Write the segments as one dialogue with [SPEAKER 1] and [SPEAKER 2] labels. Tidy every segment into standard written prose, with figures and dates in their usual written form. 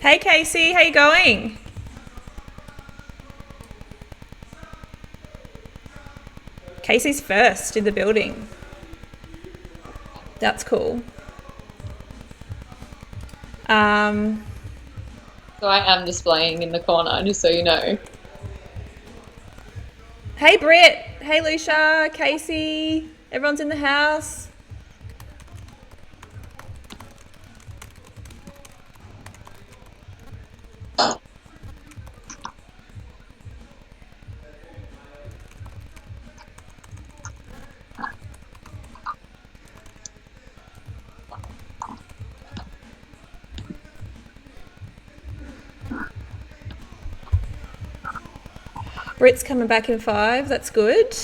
[SPEAKER 1] Hey Casey, how you going? Casey's first in the building. That's cool. Um,
[SPEAKER 2] So I am displaying in the corner, just so you know.
[SPEAKER 1] hey Britt, hey Lucia, Casey, everyone's in the house. Britt's coming back in 5, that's good.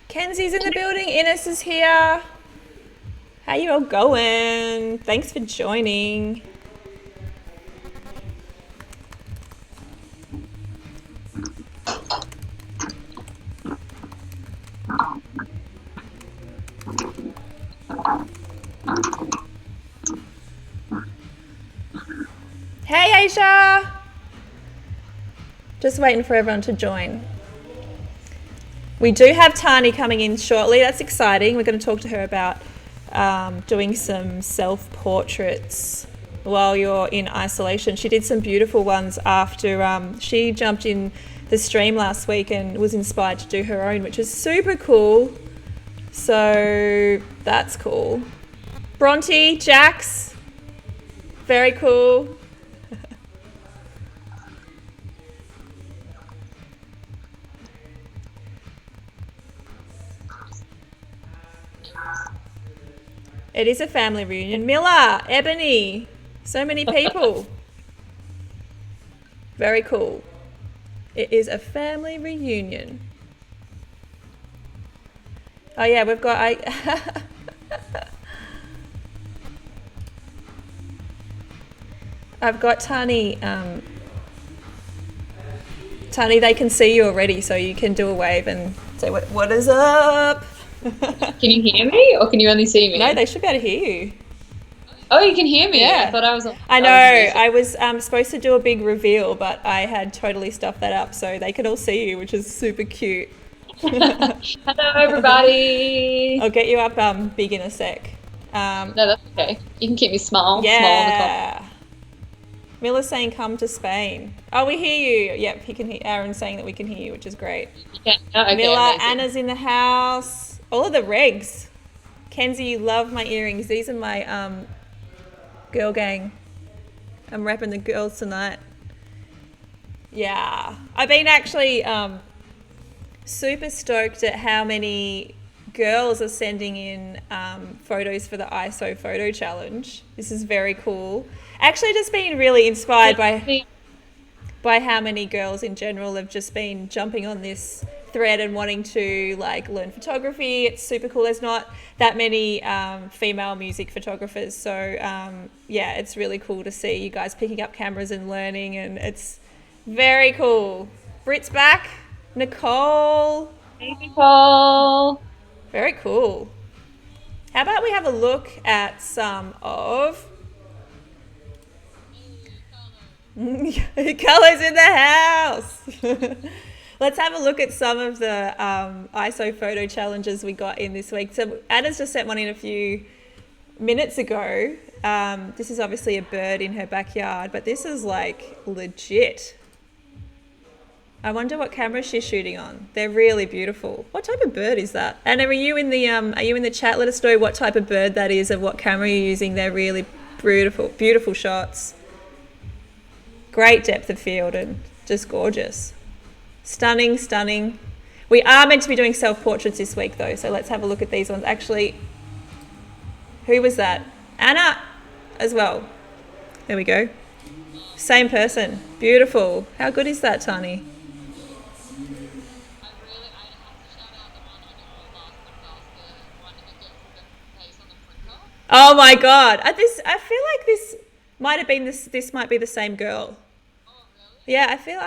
[SPEAKER 1] Kenzie's in the building, Ines is here. How you all going? Thanks for joining. Hey Aisha! Just waiting for everyone to join. We do have Tahnee coming in shortly. That's exciting. We're going to talk to her about doing some self-portraits while you're in isolation. She did some beautiful ones after she jumped in the stream last week and was inspired to do her own, which is super cool. So that's cool. Bronte, Jax, very cool. It is a family reunion. Miller, Ebony, so many people. Very cool. It is a family reunion. Oh yeah, we've got I've got Tahnee. Tahnee, they can see you already, so you can do a wave and say what is up.
[SPEAKER 2] Can you hear me, or can you only see me?
[SPEAKER 1] No, they should be able to hear you.
[SPEAKER 2] Oh, you can hear me.
[SPEAKER 1] Yeah.
[SPEAKER 2] I thought I was.
[SPEAKER 1] I know.
[SPEAKER 2] I was
[SPEAKER 1] I was supposed to do a big reveal, but I had totally stuffed that up, so they can all see you, which is super cute.
[SPEAKER 2] Hello, everybody.
[SPEAKER 1] I'll get you up big in a sec.
[SPEAKER 2] No, that's okay. You can keep me small, small in the corner.
[SPEAKER 1] Yeah. Miller's saying come to Spain. Oh, we hear you. Yep, he can hear. Aaron's saying that we can hear you, which is great.
[SPEAKER 2] You can. Oh, okay,
[SPEAKER 1] Miller,
[SPEAKER 2] amazing.
[SPEAKER 1] Anna's in the house. All of the regs. Kenzie, you love my earrings. These are my girl gang. I'm repping the girls tonight. Yeah. I've been actually super stoked at how many girls are sending in photos for the ISO photo challenge. This is very cool. Actually, just been really inspired by how many girls in general have just been jumping on this thread and wanting to like learn photography. It's super cool. There's not that many female music photographers, so yeah, it's really cool to see you guys picking up cameras and learning, and it's very cool. Britt's back. Nicole.
[SPEAKER 2] Hey, Nicole.
[SPEAKER 1] Very cool. How about we have a look at some of colours in the house. Let's have a look at some of the ISO photo challenges we got in this week. So Anna's just sent one in a few minutes ago. This is obviously a bird in her backyard, but this is like legit. I wonder what camera she's shooting on. They're really beautiful. What type of bird is that? Anna, are you in the chat? Let us know what type of bird that is and what camera you're using. They're really beautiful, beautiful shots. Great depth of field and just gorgeous. Stunning, stunning. We are meant to be doing self-portraits this week though, so let's have a look at these ones. Actually, who was that? Anna as well. There we go. Same person. Beautiful. How good is that, Tahnee? Oh my god! I feel like this might have been this. This might be the same girl. Yeah, I feel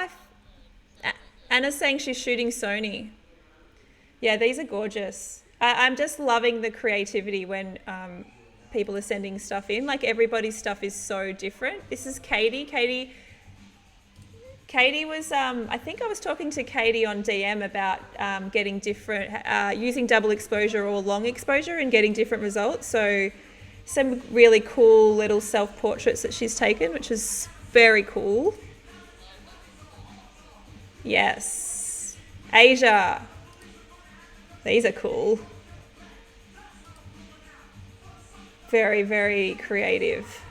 [SPEAKER 1] Anna's saying she's shooting Sony. Yeah, these are gorgeous. I'm just loving the creativity when people are sending stuff in. Like everybody's stuff is so different. This is Katie. Katie was, I think I was talking to Katie on DM about getting different, using double exposure or long exposure and getting different results. So some really cool little self-portraits that she's taken, which is very cool. Yes. Asia. These are cool. Very, very creative.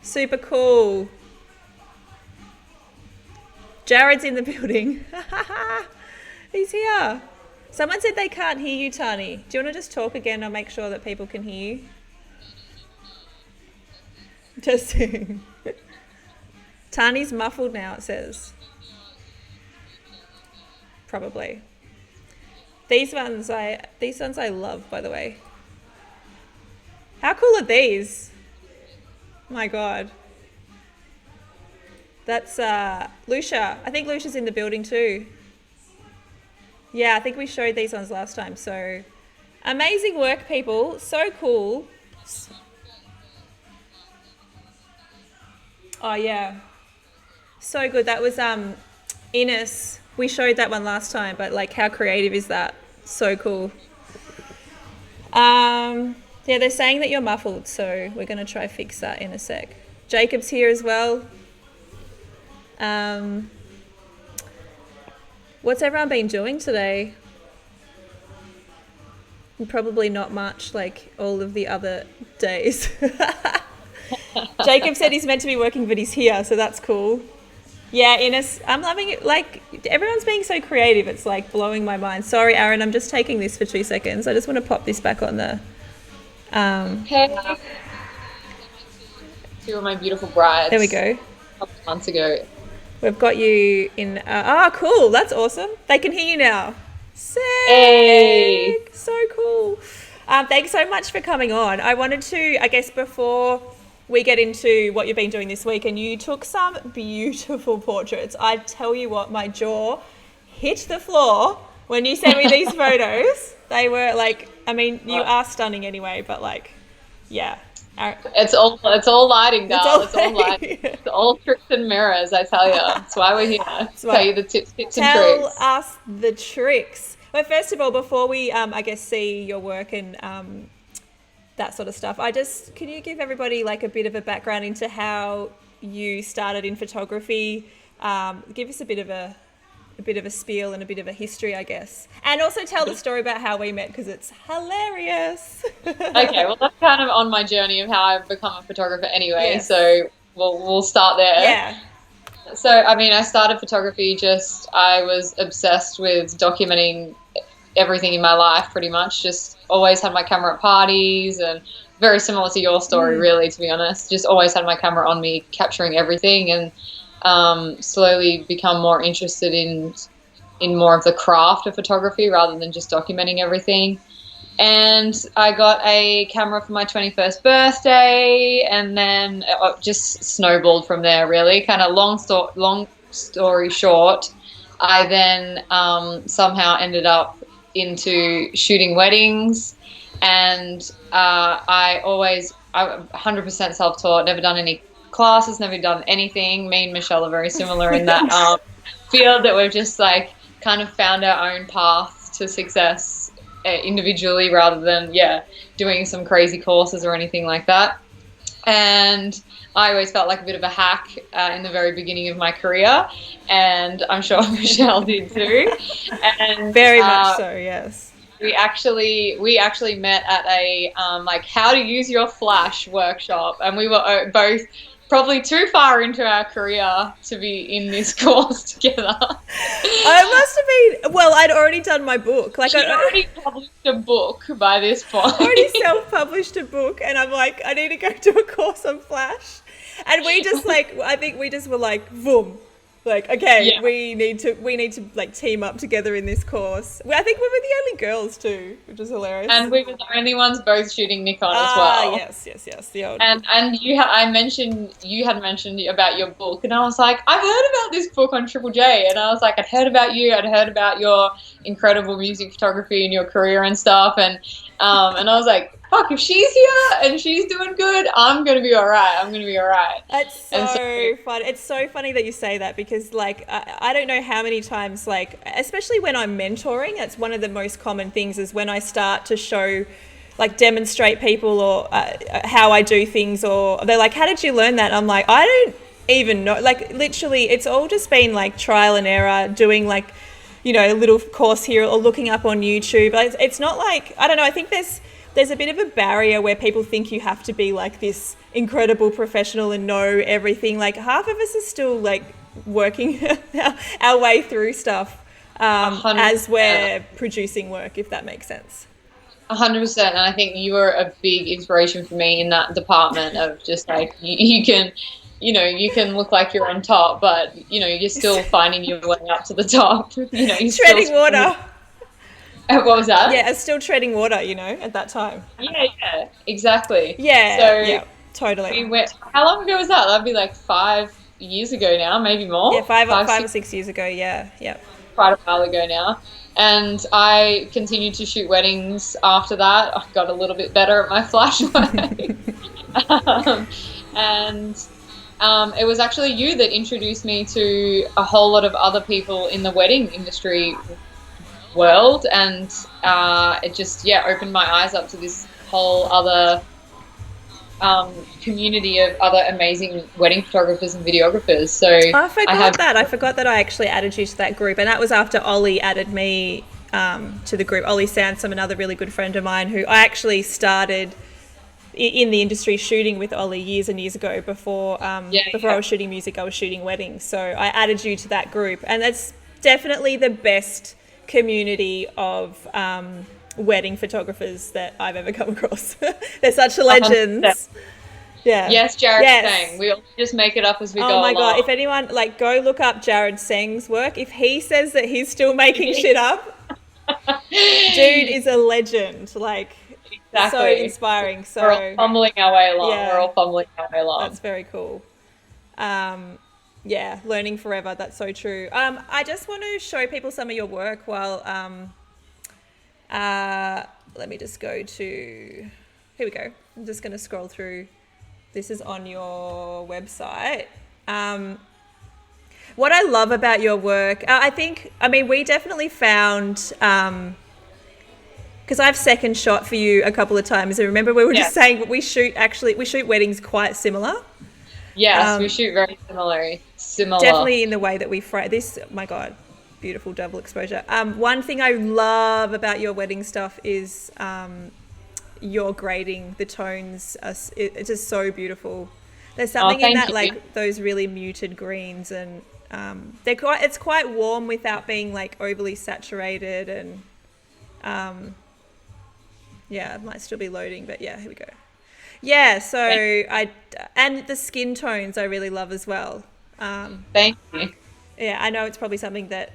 [SPEAKER 1] Super cool. Jared's in the building. He's here. Someone said they can't hear you, Tahnee. Do you want to just talk again? I'll make sure that people can hear you. Testing. Tahnee's muffled now, it says. Probably. These ones I love, by the way. How cool are these? My God. That's Lucia. I think Lucia's in the building too. Yeah, I think we showed these ones last time. So amazing work, people. So cool. Oh yeah. So good. That was Ines. We showed that one last time, but like how creative is that? So cool. Yeah, they're saying that you're muffled, so we're going to try fix that in a sec. Jacob's here as well. What's everyone been doing today? Probably not much, like all of the other days. Jacob said he's meant to be working, but he's here, so that's cool. Yeah, Ines, I'm loving it. Like, everyone's being so creative. It's like blowing my mind. Sorry, Aaron, I'm just taking this for 2 seconds. I just want to pop this back on the...
[SPEAKER 2] Hey. Two of my beautiful brides.
[SPEAKER 1] There we go.
[SPEAKER 2] A couple months ago.
[SPEAKER 1] We've got you in... cool. That's awesome. They can hear you now. Sick.
[SPEAKER 2] Hey.
[SPEAKER 1] So cool. Thanks so much for coming on. I wanted to, I guess, before we get into what you've been doing this week, and you took some beautiful portraits. I tell you what, my jaw hit the floor when you sent me these photos. They were like, I mean, you are stunning anyway, but like, yeah.
[SPEAKER 2] It's all lighting, darling. It's all lighting. It's all tricks and mirrors, I tell you. That's why we're here. Tell you the tips and tricks.
[SPEAKER 1] Tell us the tricks. But first of all, before we, I guess, see your work and that sort of stuff, can you give everybody like a bit of a background into how you started in photography? Give us a bit of a spiel and a bit of a history, I guess. And also tell the story about how we met, because it's hilarious.
[SPEAKER 2] Okay, well, that's kind of on my journey of how I've become a photographer anyway,
[SPEAKER 1] yes.
[SPEAKER 2] So we'll start there.
[SPEAKER 1] Yeah.
[SPEAKER 2] So, I mean, I started photography I was obsessed with documenting everything in my life, pretty much. Just always had my camera at parties, and very similar to your story, really, to be honest. Just always had my camera on me, capturing everything, and slowly become more interested in more of the craft of photography rather than just documenting everything. And I got a camera for my 21st birthday, and then it just snowballed from there, really. Kind of long story short, I then somehow ended up into shooting weddings, and I'm 100% self-taught, never done any classes, never done anything. Me and Michelle are very similar in that field, that we've just like kind of found our own path to success individually, rather than doing some crazy courses or anything like that. And I always felt like a bit of a hack in the very beginning of my career, and I'm sure Michelle did too. And
[SPEAKER 1] very much so, yes.
[SPEAKER 2] We actually met at a like how to use your flash workshop, and we were both probably too far into our career to be in this course together.
[SPEAKER 1] I must have been, well, I'd already done my book. Like,
[SPEAKER 2] I'd already published a book by this point.
[SPEAKER 1] I already self-published a book, and I'm like, I need to go do a course on Flash. And we just like, I think we just were like, boom, Like, okay,
[SPEAKER 2] Yeah.
[SPEAKER 1] we need to like team up together in this course. I think we were the only girls too, which is hilarious.
[SPEAKER 2] And we were the only ones both shooting Nikon as
[SPEAKER 1] Ah,
[SPEAKER 2] well.
[SPEAKER 1] yes, the old.
[SPEAKER 2] And I mentioned you had mentioned about your book, and I was like, I've heard about this book on Triple J, and I was like, I'd heard about you, I'd heard about your incredible music photography and your career and stuff, and I was like, fuck, if she's here and she's doing good, I'm gonna be all right. I'm gonna be all right.
[SPEAKER 1] It's
[SPEAKER 2] And so
[SPEAKER 1] so funny. It's so funny that you say that because, like, I don't know how many times, like, especially when I'm mentoring, it's one of the most common things is when I start to show, like, demonstrate people or how I do things, or they're like, how did you learn that? And I'm like, I don't even know. Like, literally, it's all just been like trial and error, doing like, a little course here or looking up on YouTube. It's not like, I don't know, I think there's a bit of a barrier where people think you have to be like this incredible professional and know everything. Like half of us are still like working our way through stuff as we're producing work, if that makes sense.
[SPEAKER 2] 100%, and I think you were a big inspiration for me in that department of just like you can, you can look like you're on top, but you're still finding your way up to the top. You're
[SPEAKER 1] treading water.
[SPEAKER 2] What was that?
[SPEAKER 1] Yeah, I was still treading water, at that time.
[SPEAKER 2] Yeah, exactly.
[SPEAKER 1] Yeah,
[SPEAKER 2] So
[SPEAKER 1] yeah, totally.
[SPEAKER 2] we went. How long ago was that? That'd be like 5 years ago now, maybe more.
[SPEAKER 1] Yeah, five or 6 years ago. Yeah.
[SPEAKER 2] Quite a while ago now. And I continued to shoot weddings after that. I got a little bit better at my flash work. And it was actually you that introduced me to a whole lot of other people in the wedding industry world, and it just opened my eyes up to this whole other community of other amazing wedding photographers and videographers. So
[SPEAKER 1] I forgot that I actually added you to that group, and that was after Ollie added me to the group. Ollie Sansom, another really good friend of mine, who I actually started in the industry shooting with Ollie years and years ago. Before I was shooting music, I was shooting weddings. So I added you to that group, and that's definitely the best community of wedding photographers that I've ever come across. They're such legends. 100%. Yeah.
[SPEAKER 2] Yes, Jared Seng. We all just make it up as we go along.
[SPEAKER 1] Oh my God. If anyone, go look up Jared Seng's work. If he says that he's still making shit up, dude is a legend. Exactly. So inspiring. So
[SPEAKER 2] we're all fumbling our way along. Yeah, we're all fumbling our way along.
[SPEAKER 1] That's very cool. Learning forever. That's so true. I just want to show people some of your work while, let me just go to, here we go. I'm just going to scroll through. This is on your website. What I love about your work, we definitely found, because I've second shot for you a couple of times. And remember we were just saying we shoot weddings quite similar.
[SPEAKER 2] Yes, we shoot very similar.
[SPEAKER 1] Definitely in the way that we frame this. My God, beautiful double exposure. One thing I love about your wedding stuff is your grading. The tones it's just so beautiful. There's something in that, those really muted greens, and it's quite warm without being overly saturated, and it might still be loading, but yeah, here we go. Yeah, so and the skin tones I really love as well.
[SPEAKER 2] Thank you.
[SPEAKER 1] Yeah, I know it's probably something that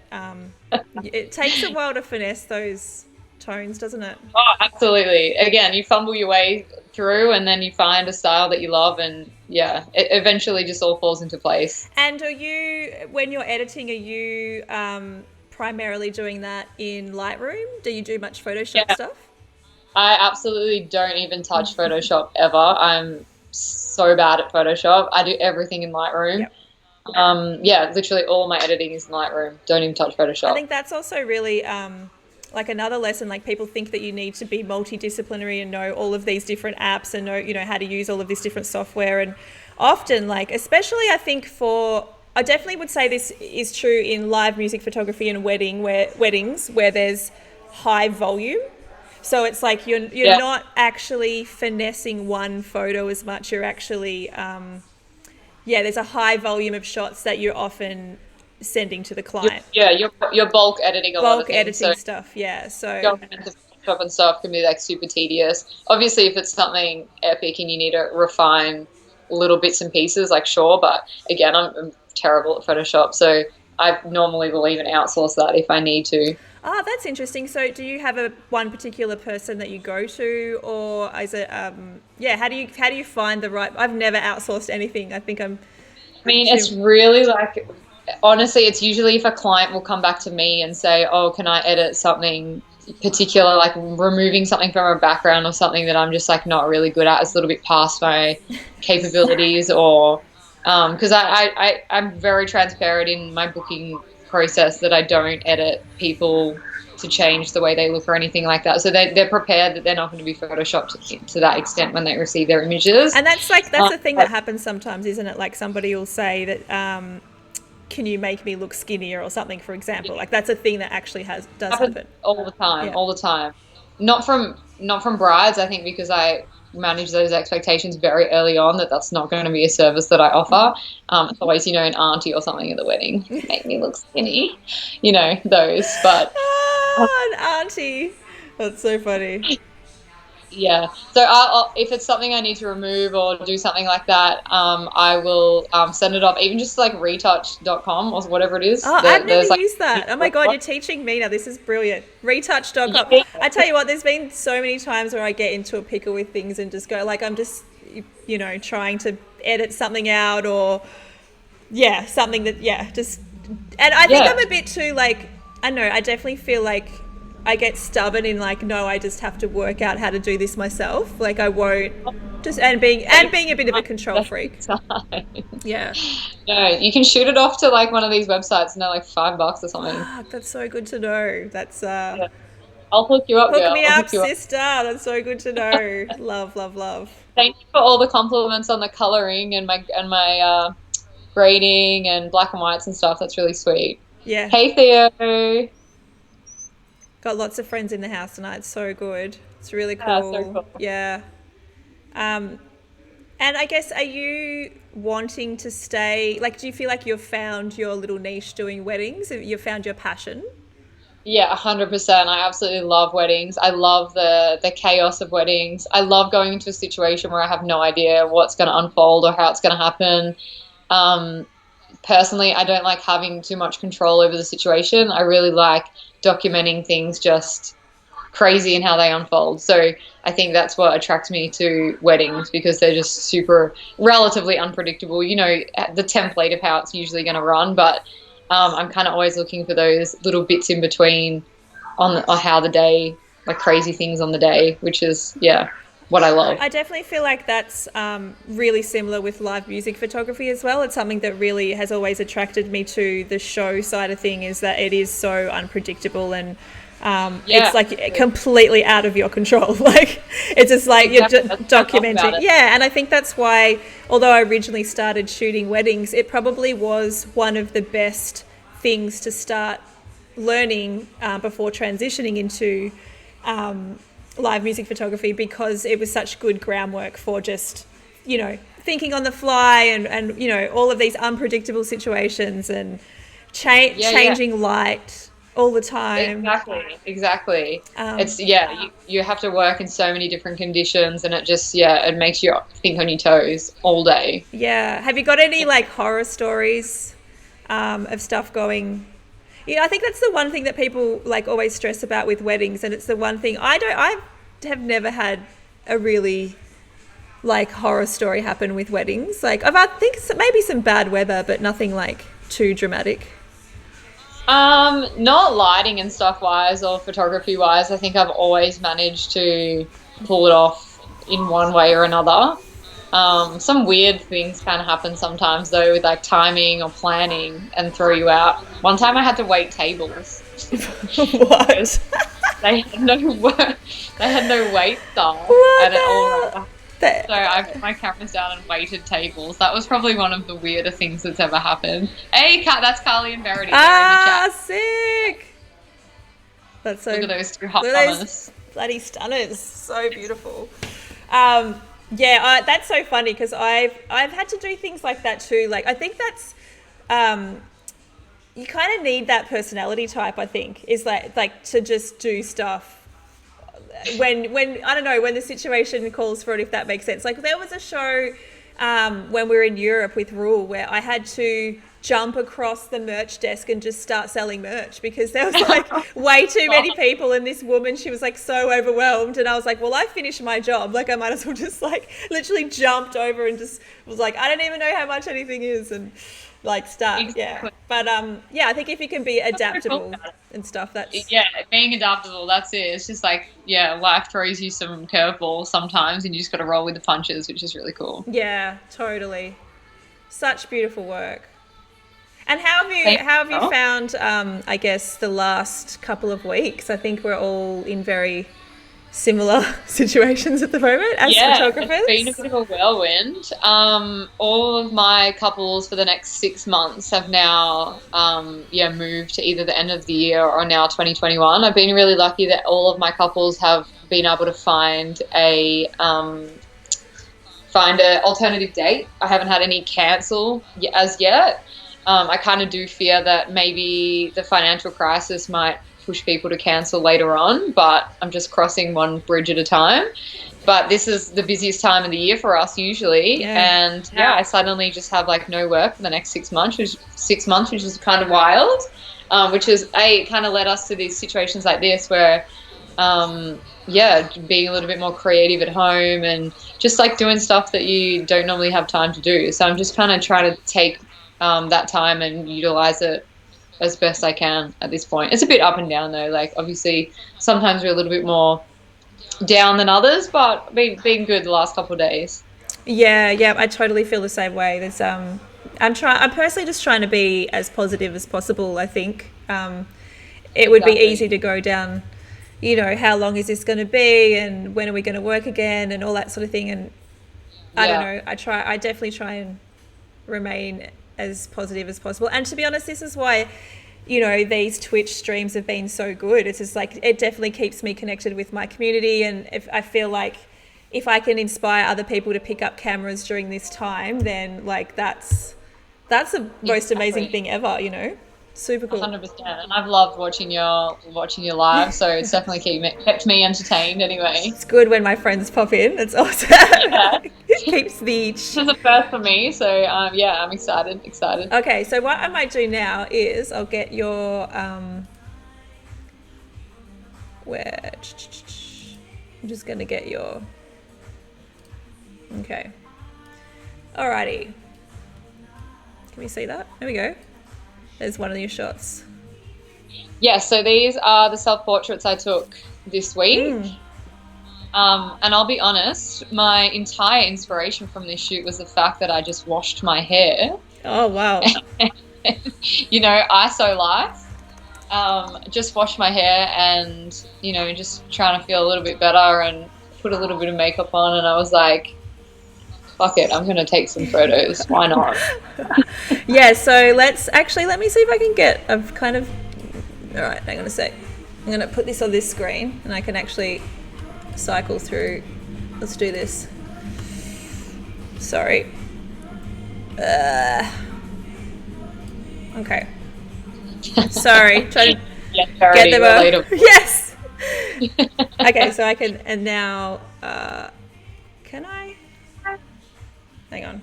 [SPEAKER 1] it takes a while to finesse those tones, doesn't it?
[SPEAKER 2] Oh, absolutely. Again, you fumble your way through, and then you find a style that you love, and it eventually just all falls into place.
[SPEAKER 1] And when you're editing, are you primarily doing that in Lightroom? Do you do much Photoshop stuff?
[SPEAKER 2] I absolutely don't even touch Photoshop ever. I'm so bad at Photoshop. I do everything in Lightroom. Yep. Literally all my editing is in Lightroom. Don't even touch Photoshop.
[SPEAKER 1] I think that's also really another lesson. People think that you need to be multidisciplinary and know all of these different apps and know how to use all of this different software. And often, especially I think I definitely would say this is true in live music photography and weddings where there's high volume. So it's you're not actually finessing one photo as much. You're actually, there's a high volume of shots that you're often sending to the client.
[SPEAKER 2] You're bulk editing a lot of things.
[SPEAKER 1] Bulk editing stuff, yeah. So
[SPEAKER 2] going into Photoshop and stuff can be super tedious. Obviously, if it's something epic and you need to refine little bits and pieces, like sure, but again, I'm terrible at Photoshop, so I normally will even outsource that if I need to.
[SPEAKER 1] Oh, that's interesting. So, do you have a one particular person that you go to, or is it? Yeah, how do you find the right? I've never outsourced anything. I think I'm
[SPEAKER 2] I mean, it's
[SPEAKER 1] too.
[SPEAKER 2] really like, honestly, it's usually if a client will come back to me and say, "Oh, can I edit something particular, like removing something from a background or something that I'm just like not really good at. It's a little bit past my capabilities, or because I'm very transparent in my booking process that I don't edit people to change the way they look or anything like that. So they're prepared that they're not going to be photoshopped to that extent when they receive their images.
[SPEAKER 1] And that's the thing that
[SPEAKER 2] But
[SPEAKER 1] happens sometimes, isn't it? Like somebody will say that, can you make me look skinnier or something, for example. Like that's a thing that actually does
[SPEAKER 2] happens
[SPEAKER 1] happen.
[SPEAKER 2] all the time,
[SPEAKER 1] Yeah.
[SPEAKER 2] all the time. Not from brides, I think, because I manage those expectations very early on that that's not going to be a service that I offer. It's always, an auntie or something at the wedding, make me look skinny, those. But
[SPEAKER 1] Ah, an auntie. That's so funny.
[SPEAKER 2] yeah, so if it's something I need to remove or do something like that, I will send it off, even just like retouch.com or whatever it is.
[SPEAKER 1] Oh, I've never
[SPEAKER 2] There's like,
[SPEAKER 1] used that. Oh my God, you're teaching me now. This is brilliant. Retouch.com.
[SPEAKER 2] yeah,
[SPEAKER 1] I tell you what, there's been so many times where I get into a pickle with things and just go, like, I'm just, trying to edit something out or, yeah, something that, yeah, just, and I think
[SPEAKER 2] yeah.
[SPEAKER 1] I'm a bit too, like, I don't know, I definitely feel like I get stubborn in like, no, I just have to work out how to do this myself. Like I won't just, and being a bit of a control freak. Yeah.
[SPEAKER 2] No, you can shoot it off to like one of these websites and they're like $5 or something.
[SPEAKER 1] Ah, that's so good to know. That's
[SPEAKER 2] Yeah. I'll hook you up,
[SPEAKER 1] hook
[SPEAKER 2] girl.
[SPEAKER 1] me
[SPEAKER 2] I'll
[SPEAKER 1] up,
[SPEAKER 2] hook you up.
[SPEAKER 1] sister. That's so good to know. Love, love, love.
[SPEAKER 2] Thank you for all the compliments on the coloring and my grading and black and whites and stuff. That's really sweet.
[SPEAKER 1] Yeah.
[SPEAKER 2] Hey Theo.
[SPEAKER 1] Got lots of friends in the house tonight. It's so good. It's really
[SPEAKER 2] Yeah, so
[SPEAKER 1] cool.
[SPEAKER 2] cool.
[SPEAKER 1] Yeah. Um, and I guess, are you wanting to stay, like, do you feel like you've found your little niche doing weddings? Have you found your passion?
[SPEAKER 2] Yeah, 100%. I absolutely love weddings. I love the chaos of weddings. I love going into a situation where I have no idea what's going to unfold or how it's going to happen. Um, Personally, I don't like having too much control over the situation. I really like documenting things just crazy in how they unfold. So I think that's what attracts me to weddings, because they're just super relatively unpredictable. The template of how it's usually going to run, but I'm kind of always looking for those little bits in between on how the day, like crazy things on the day, which is, yeah, what I love.
[SPEAKER 1] I definitely feel like that's really similar with live music photography as well. It's something that really has always attracted me to the show side of thing, is that it is so unpredictable and it's like completely out of your control. Like it's just like
[SPEAKER 2] Exactly.
[SPEAKER 1] you're
[SPEAKER 2] That's what I love
[SPEAKER 1] documenting.
[SPEAKER 2] about it.
[SPEAKER 1] Yeah, and I think that's why, although I originally started shooting weddings, it probably was one of the best things to start learning before transitioning into live music photography, because it was such good groundwork for just, thinking on the fly and all of these unpredictable situations and changing light all the time.
[SPEAKER 2] Exactly. You have to work in so many different conditions, and it makes you think on your toes all day.
[SPEAKER 1] Yeah. Have you got any like horror stories of stuff going? I think that's the one thing that people like always stress about with weddings, and it's the one thing I have never had a really like horror story happen with weddings. Like I think maybe some bad weather, but nothing like too dramatic.
[SPEAKER 2] Not lighting and stuff wise or photography wise. I think I've always managed to pull it off in one way or another. Some weird things can happen sometimes though, with like timing or planning, and throw you out. One time I had to wait tables.
[SPEAKER 1] What?
[SPEAKER 2] They had no wait staff,
[SPEAKER 1] What
[SPEAKER 2] and
[SPEAKER 1] the
[SPEAKER 2] it
[SPEAKER 1] hell?
[SPEAKER 2] all. So I put my cameras down and waited tables. That was probably one of the weirder things that's ever happened. Hey, that's Carly and Verity. They're in the chat.
[SPEAKER 1] Sick. That's so.
[SPEAKER 2] Look at those two hot
[SPEAKER 1] Look at
[SPEAKER 2] mamas.
[SPEAKER 1] those bloody stunners. So beautiful. That's so funny, because I've had to do things like that too. Like I think that's you kind of need that personality type. I think is like to just do stuff when I don't know, when the situation calls for it, if that makes sense. Like there was a show when we were in Europe with Rule, where I had to jump across the merch desk and just start selling merch because there was like way too many people, and this woman, she was like so overwhelmed, and I was like, well, I finished my job, like I might as well just like literally jumped over and just was like, I don't even know how much anything is, and like start. Exactly. Yeah, but yeah, I think if you can be adaptable and stuff, that's
[SPEAKER 2] being adaptable, that's it. It's just like, yeah, life throws you some curveballs sometimes and you just got to roll with the punches, which is really cool.
[SPEAKER 1] Yeah, totally. Such beautiful work. And how have you found, I guess, the last couple of weeks? I think we're all in very similar situations at the moment as photographers.
[SPEAKER 2] It's been a bit of a whirlwind. All of my couples for the next 6 months have now moved to either the end of the year or now 2021. I've been really lucky that all of my couples have been able to find a alternative date. I haven't had any cancel as yet. I kind of do fear that maybe the financial crisis might push people to cancel later on, but I'm just crossing one bridge at a time. But this is the busiest time of the year for us usually, and I suddenly just have like no work for the next 6 months, which is kind of wild. Which is kind of led us to these situations like this where, being a little bit more creative at home and just like doing stuff that you don't normally have time to do. So I'm just kind of trying to take that time and utilize it as best I can at this point. It's a bit up and down though. Like obviously sometimes we're a little bit more down than others, but been good the last couple of days.
[SPEAKER 1] Yeah, I totally feel the same way. There's I'm personally just trying to be as positive as possible. I think it would be easy to go down, how long is this going to be and when are we going to work again and all that sort of thing. And I don't know, I definitely try and remain as positive as possible. And to be honest, this is why, these Twitch streams have been so good. It's just like, it definitely keeps me connected with my community. And if I feel like if I can inspire other people to pick up cameras during this time, then like that's the most amazing thing ever, Super cool.
[SPEAKER 2] 100%. And I've loved watching your live, so it's definitely kept me entertained anyway.
[SPEAKER 1] It's good when my friends pop in. It's awesome. Keeps the...
[SPEAKER 2] This is a first for me, so I'm excited.
[SPEAKER 1] Okay, so what I might do now is I'll get your... I'm just going to get your... Okay. Alrighty. Can we see that? There we go. There's one of your shots.
[SPEAKER 2] Yeah, so these are the self-portraits I took this week. And I'll be honest, my entire inspiration from this shoot was the fact that I just washed my hair.
[SPEAKER 1] Oh, wow.
[SPEAKER 2] ISO life. Just washed my hair and, just trying to feel a little bit better and put a little bit of makeup on. And I was like, fuck it, I'm going to take some photos. Why not?
[SPEAKER 1] Yeah, so let me see if I can get a kind of... All right, hang on a sec. I'm going to put this on this screen and I can actually cycle through. Let's do this. Sorry. Okay. Sorry. Try to get them up. Yes! Okay, so I can... And now... can I... Hang on.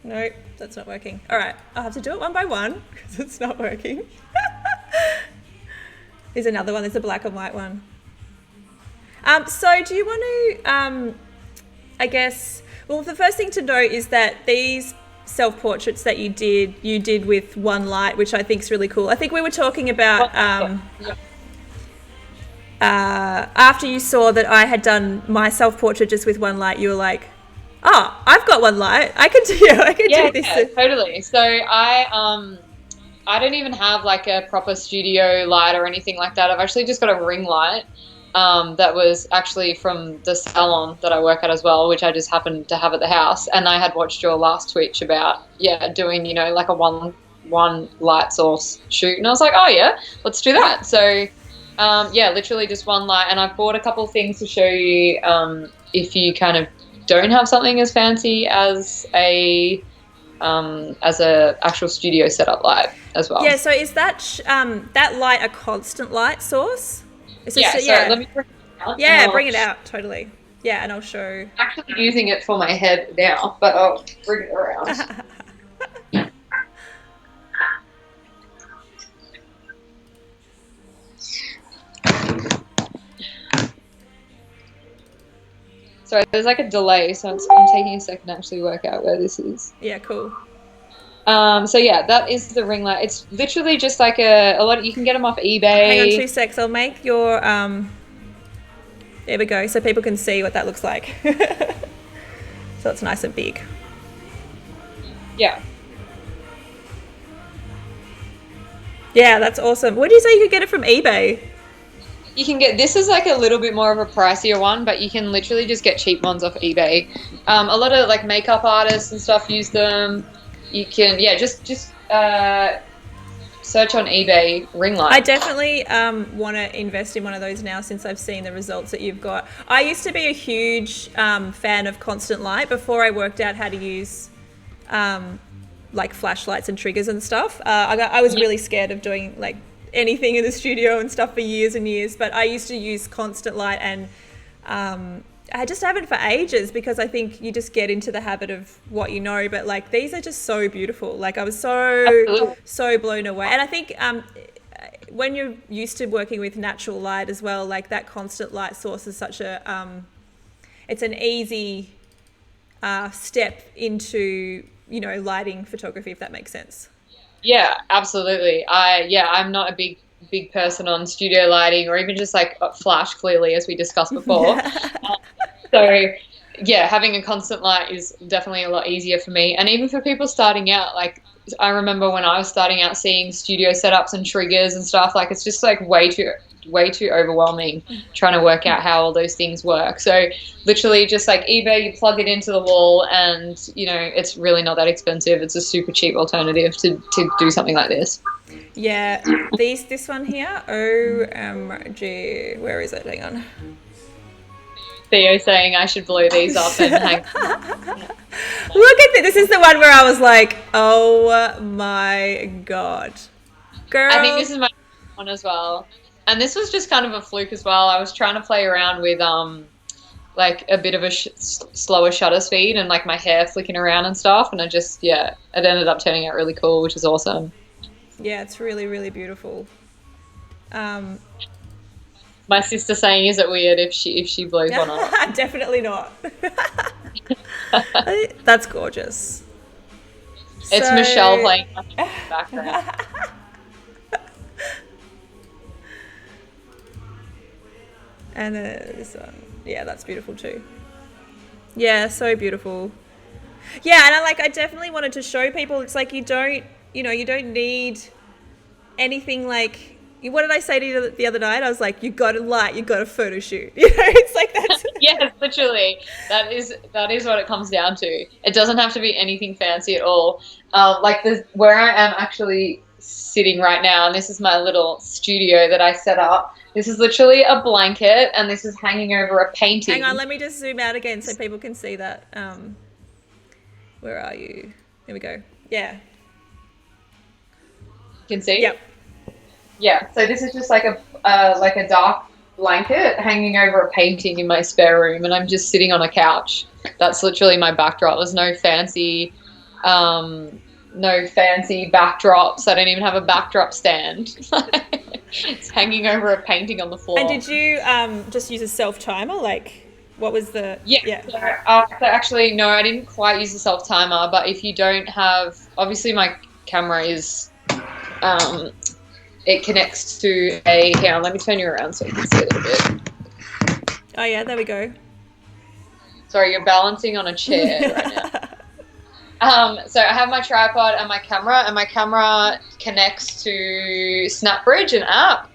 [SPEAKER 1] Nope, that's not working. All right, I'll have to do it one by one because it's not working. Here's another one. There's a black and white one. So do you want to, I guess, well, the first thing to note is that these self-portraits that you did with one light, which I think is really cool. I think we were talking about after you saw that I had done my self-portrait just with one light, you were like, oh, I've got one light. I can do this.
[SPEAKER 2] Yeah, totally. So I don't even have like a proper studio light or anything like that. I've actually just got a ring light that was actually from the salon that I work at as well, which I just happened to have at the house. And I had watched your last Twitch about doing like a one light source shoot, and I was like, oh yeah, let's do that. So literally just one light, and I've bought a couple of things to show you if you kind of don't have something as fancy as a actual studio setup light as well.
[SPEAKER 1] Yeah, so is that that light a constant light source?
[SPEAKER 2] So let me bring it out.
[SPEAKER 1] Yeah, bring it out, totally. Yeah, and I'll show.
[SPEAKER 2] Actually using it for my head now, but I'll bring it around. Sorry, there's like a delay, so I'm taking a second to actually work out where this is.
[SPEAKER 1] Yeah, cool.
[SPEAKER 2] So yeah, that is the ring light. It's literally just like a lot. You can get them off eBay.
[SPEAKER 1] Hang on 2 secs. I'll make your. There we go, so people can see what that looks like. So it's nice and big.
[SPEAKER 2] Yeah.
[SPEAKER 1] Yeah, that's awesome. Where did you say you could get it from eBay?
[SPEAKER 2] You can get, this is like a little bit more of a pricier one, but you can literally just get cheap ones off eBay. A lot of like makeup artists and stuff use them. You can, yeah, just search on eBay ring light.
[SPEAKER 1] I definitely want to invest in one of those now since I've seen the results that you've got. I used to be a huge fan of constant light before I worked out how to use like flashlights and triggers and stuff. I was really scared of doing like anything in the studio and stuff for years and years, but I used to use constant light, and I just haven't for ages because I think you just get into the habit of what you know. But like these are just so beautiful. Like I was so blown away. And I think when you're used to working with natural light as well, like that constant light source is such a it's an easy step into, you know, lighting photography, if that makes sense.
[SPEAKER 2] Yeah, absolutely. I'm not a big person on studio lighting or even just like flash, clearly, as we discussed before. So yeah, having a constant light is definitely a lot easier for me. And even for people starting out, like I remember when I was starting out seeing studio setups and triggers and stuff, like it's just like way too overwhelming trying to work out how all those things work. So literally just like eBay, you plug it into the wall and, you know, it's really not that expensive. It's a super cheap alternative to do something like this.
[SPEAKER 1] Yeah, this one here, OMG, where is it? Hang on.
[SPEAKER 2] Theo saying I should blow these up and hang.
[SPEAKER 1] Look at this. This is the one where I was like, oh my God. Girl.
[SPEAKER 2] I think this is my one as well. And this was just kind of a fluke as well. I was trying to play around with like a bit of a slower shutter speed and like my hair flicking around and stuff. And it ended up turning out really cool, which is awesome.
[SPEAKER 1] Yeah, it's really, really beautiful.
[SPEAKER 2] My sister saying, is it weird if she blows one up?
[SPEAKER 1] Definitely not. That's gorgeous.
[SPEAKER 2] It's Michelle playing in the background.
[SPEAKER 1] And this one. Yeah, that's beautiful too. Yeah, so beautiful. Yeah, and I definitely wanted to show people, it's like you don't need anything like, what did I say to you the other night? I was like, you got a light, you got a photo shoot. You know, it's like that's
[SPEAKER 2] yes, literally. That is what it comes down to. It doesn't have to be anything fancy at all. Where I am actually sitting right now, and this is my little studio that I set up. This is literally a blanket, and this is hanging over a painting.
[SPEAKER 1] Hang on, let me just zoom out again so people can see that. Where are you? Here we go. Yeah.
[SPEAKER 2] You can see?
[SPEAKER 1] Yep.
[SPEAKER 2] Yeah, so this is just like a dark blanket hanging over a painting in my spare room, and I'm just sitting on a couch. That's literally my backdrop. There's no fancy backdrops. I don't even have a backdrop stand. It's hanging over a painting on the floor.
[SPEAKER 1] And did you just use a self-timer? Like, what was the...
[SPEAKER 2] Yeah. So actually, no, I didn't quite use the self-timer, but if you don't have... Obviously, my camera is... it connects to a... Hang on, let me turn you around so you can see it a bit.
[SPEAKER 1] Oh, yeah, there we go.
[SPEAKER 2] Sorry, you're balancing on a chair right now. So I have my tripod and my camera connects to SnapBridge, an app,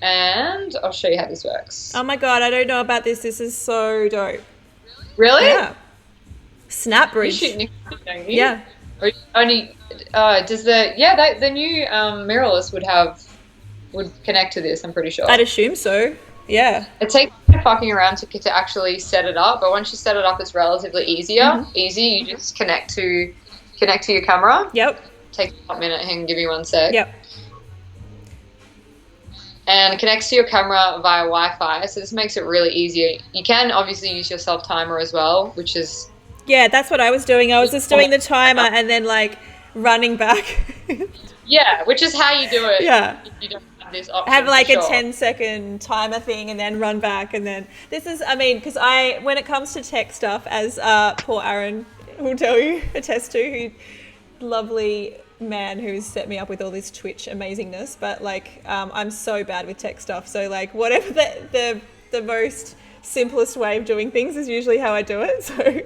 [SPEAKER 2] and I'll show you how this works.
[SPEAKER 1] Oh my God, I don't know about this. This is so dope.
[SPEAKER 2] Really?
[SPEAKER 1] Yeah. SnapBridge.
[SPEAKER 2] You shoot Nick, don't you?
[SPEAKER 1] Yeah.
[SPEAKER 2] Or only does the new mirrorless would connect to this? I'm pretty sure.
[SPEAKER 1] I'd assume so. Yeah.
[SPEAKER 2] It takes fucking around to actually set it up, but once you set it up, it's relatively easy. You just connect to your camera.
[SPEAKER 1] Yep.
[SPEAKER 2] Take a minute. Hang on, give me 1 sec.
[SPEAKER 1] Yep.
[SPEAKER 2] and it connects to your camera via Wi-Fi. So this makes it really easier. You can obviously use your self timer as well, which is
[SPEAKER 1] Yeah, that's what I was doing. I was just doing the timer and then like running back.
[SPEAKER 2] yeah, which is how you do it.
[SPEAKER 1] Yeah.
[SPEAKER 2] If you don't have this option,
[SPEAKER 1] Have like
[SPEAKER 2] for
[SPEAKER 1] a
[SPEAKER 2] sure.
[SPEAKER 1] 10-second timer thing and then run back. And then this is, I mean, because when it comes to tech stuff, as poor Aaron will tell you, attest to, who lovely man who's set me up with all this Twitch amazingness, but like I'm so bad with tech stuff, so like whatever the most simplest way of doing things is usually how I do it. So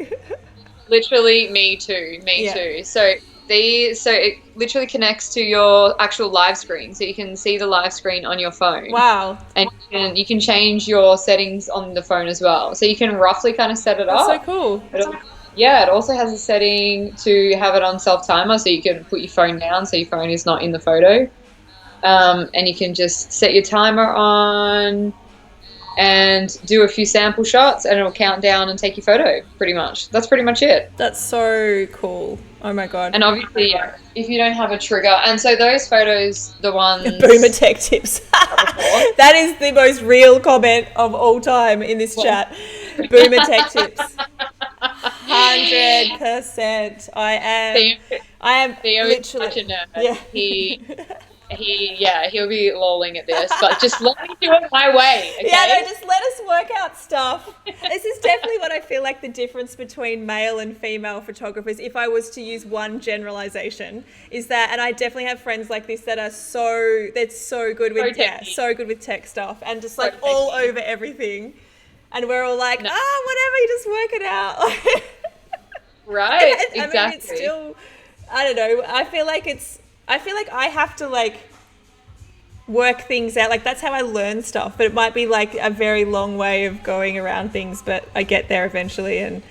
[SPEAKER 2] Literally, me too. Me
[SPEAKER 1] Yeah.
[SPEAKER 2] too. So it literally connects to your actual live screen, so you can see the live screen on your phone.
[SPEAKER 1] wow,
[SPEAKER 2] And you can change your settings on the phone as well. So you can roughly kind of set it
[SPEAKER 1] that's so
[SPEAKER 2] up.
[SPEAKER 1] cool.
[SPEAKER 2] Yeah, it also has a setting to have it on self timer, so you can put your phone down, so your phone is not in the photo. And you can just set your timer on and do a few sample shots, and it'll count down and take your photo. Pretty much, that's pretty much it.
[SPEAKER 1] That's so cool. Oh my god.
[SPEAKER 2] And obviously, yeah, if you don't have a trigger, and so those photos, the ones
[SPEAKER 1] Boomer tech tips. That is the most real comment of all time in this chat. Boomer tech tips. 100%. I am
[SPEAKER 2] Theo is
[SPEAKER 1] literally.
[SPEAKER 2] such a nerd.
[SPEAKER 1] Yeah.
[SPEAKER 2] He'll be lolling at this, but just let me do it my way, okay?
[SPEAKER 1] Yeah, no, just let us work out stuff. This is definitely what I feel like the difference between male and female photographers, if I was to use one generalization, is that, and I definitely have friends like this that are they're so good with, so good with tech stuff and just like all over everything. And we're all like, whatever, you just work it out.
[SPEAKER 2] Right, exactly.
[SPEAKER 1] I mean, it's still, I don't know, I feel like I have to like work things out. Like that's how I learn stuff, but it might be like a very long way of going around things, but I get there eventually. And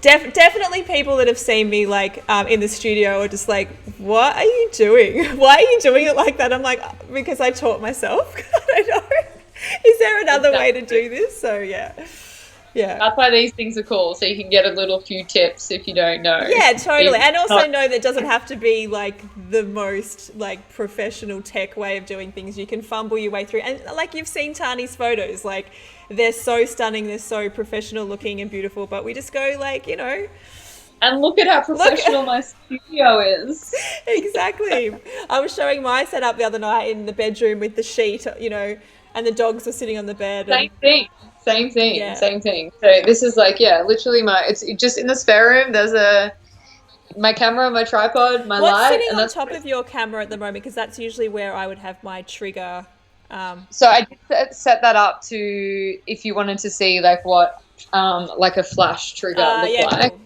[SPEAKER 1] definitely people that have seen me like in the studio are just like, what are you doing? Why are you doing it like that? I'm like, because I taught myself. I don't know. Is there another way to do this? So yeah.
[SPEAKER 2] That's why these things are cool, so you can get a little few tips if you don't know.
[SPEAKER 1] Yeah, totally. And also know that it doesn't have to be like the most like professional tech way of doing things. You can fumble your way through. And like you've seen Tahnee's photos, like they're so stunning, they're so professional looking and beautiful, but we just go like, you know.
[SPEAKER 2] And look at how professional my studio is.
[SPEAKER 1] Exactly. I was showing my setup the other night in the bedroom with the sheet, you know, and the dogs were sitting on the bed.
[SPEAKER 2] Same thing. So this is like, literally it's just in the spare room. There's my camera, my tripod, my light.
[SPEAKER 1] What's sitting on top of your camera at the moment? Because that's usually where I would have my trigger.
[SPEAKER 2] So I did set that up to, if you wanted to see like what like a flash trigger looked like. Cool.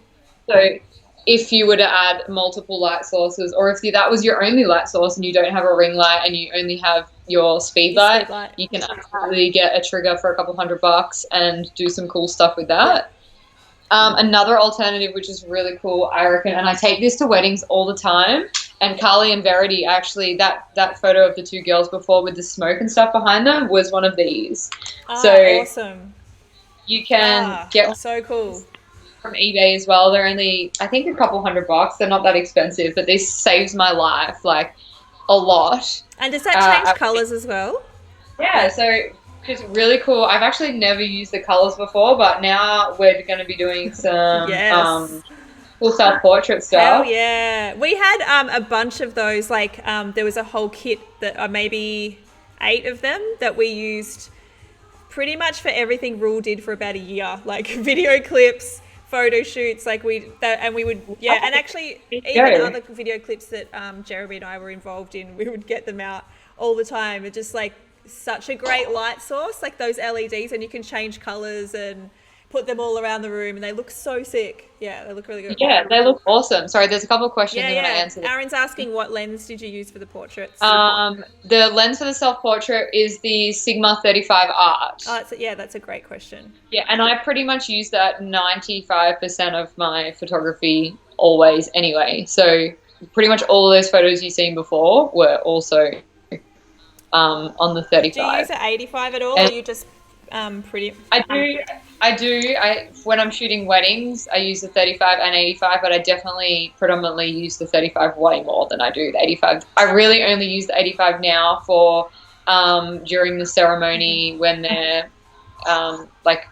[SPEAKER 2] So if you were to add multiple light sources, or if that was your only light source and you don't have a ring light and you only have your speed light, you can absolutely get a trigger for a couple $100 and do some cool stuff with that. Another alternative, which is really cool, I reckon, and I take this to weddings all the time, and Carly and Verity, actually, that photo of the two girls before with the smoke and stuff behind them was one of these. So
[SPEAKER 1] awesome.
[SPEAKER 2] You can get
[SPEAKER 1] so cool
[SPEAKER 2] from eBay as well. They're only, I think, a couple $100. They're not that expensive, but this saves my life like a lot.
[SPEAKER 1] And does that change colors as well?
[SPEAKER 2] Yeah, so it's really cool. I've actually never used the colors before, but now we're going to be doing some cool self-portrait stuff.
[SPEAKER 1] Oh yeah, we had a bunch of those. Like there was a whole kit that maybe 8 of them that we used pretty much for everything Rule did for about a year, like video clips, photo shoots, like we would and actually even other video clips that Jeremy and I were involved in, we would get them out all the time. It's just like such a great light source, like those LEDs, and you can change colors and put them all around the room, and they look so sick. Yeah, they look really good.
[SPEAKER 2] Yeah, they look awesome. Sorry, there's a couple of questions I'm going to answer.
[SPEAKER 1] Aaron's asking, what lens did you use for the portraits?
[SPEAKER 2] The lens for the self-portrait is the Sigma 35 Art.
[SPEAKER 1] Oh, that's a great question.
[SPEAKER 2] Yeah, and I pretty much use that 95% of my photography always anyway. So pretty much all of those photos you've seen before were also on the 35.
[SPEAKER 1] Do you use an 85 at all, or are you just pretty...
[SPEAKER 2] I do. When I'm shooting weddings, I use the 35 and 85, but I definitely predominantly use the 35 way more than I do the 85. I really only use the 85 now for during the ceremony when they're like,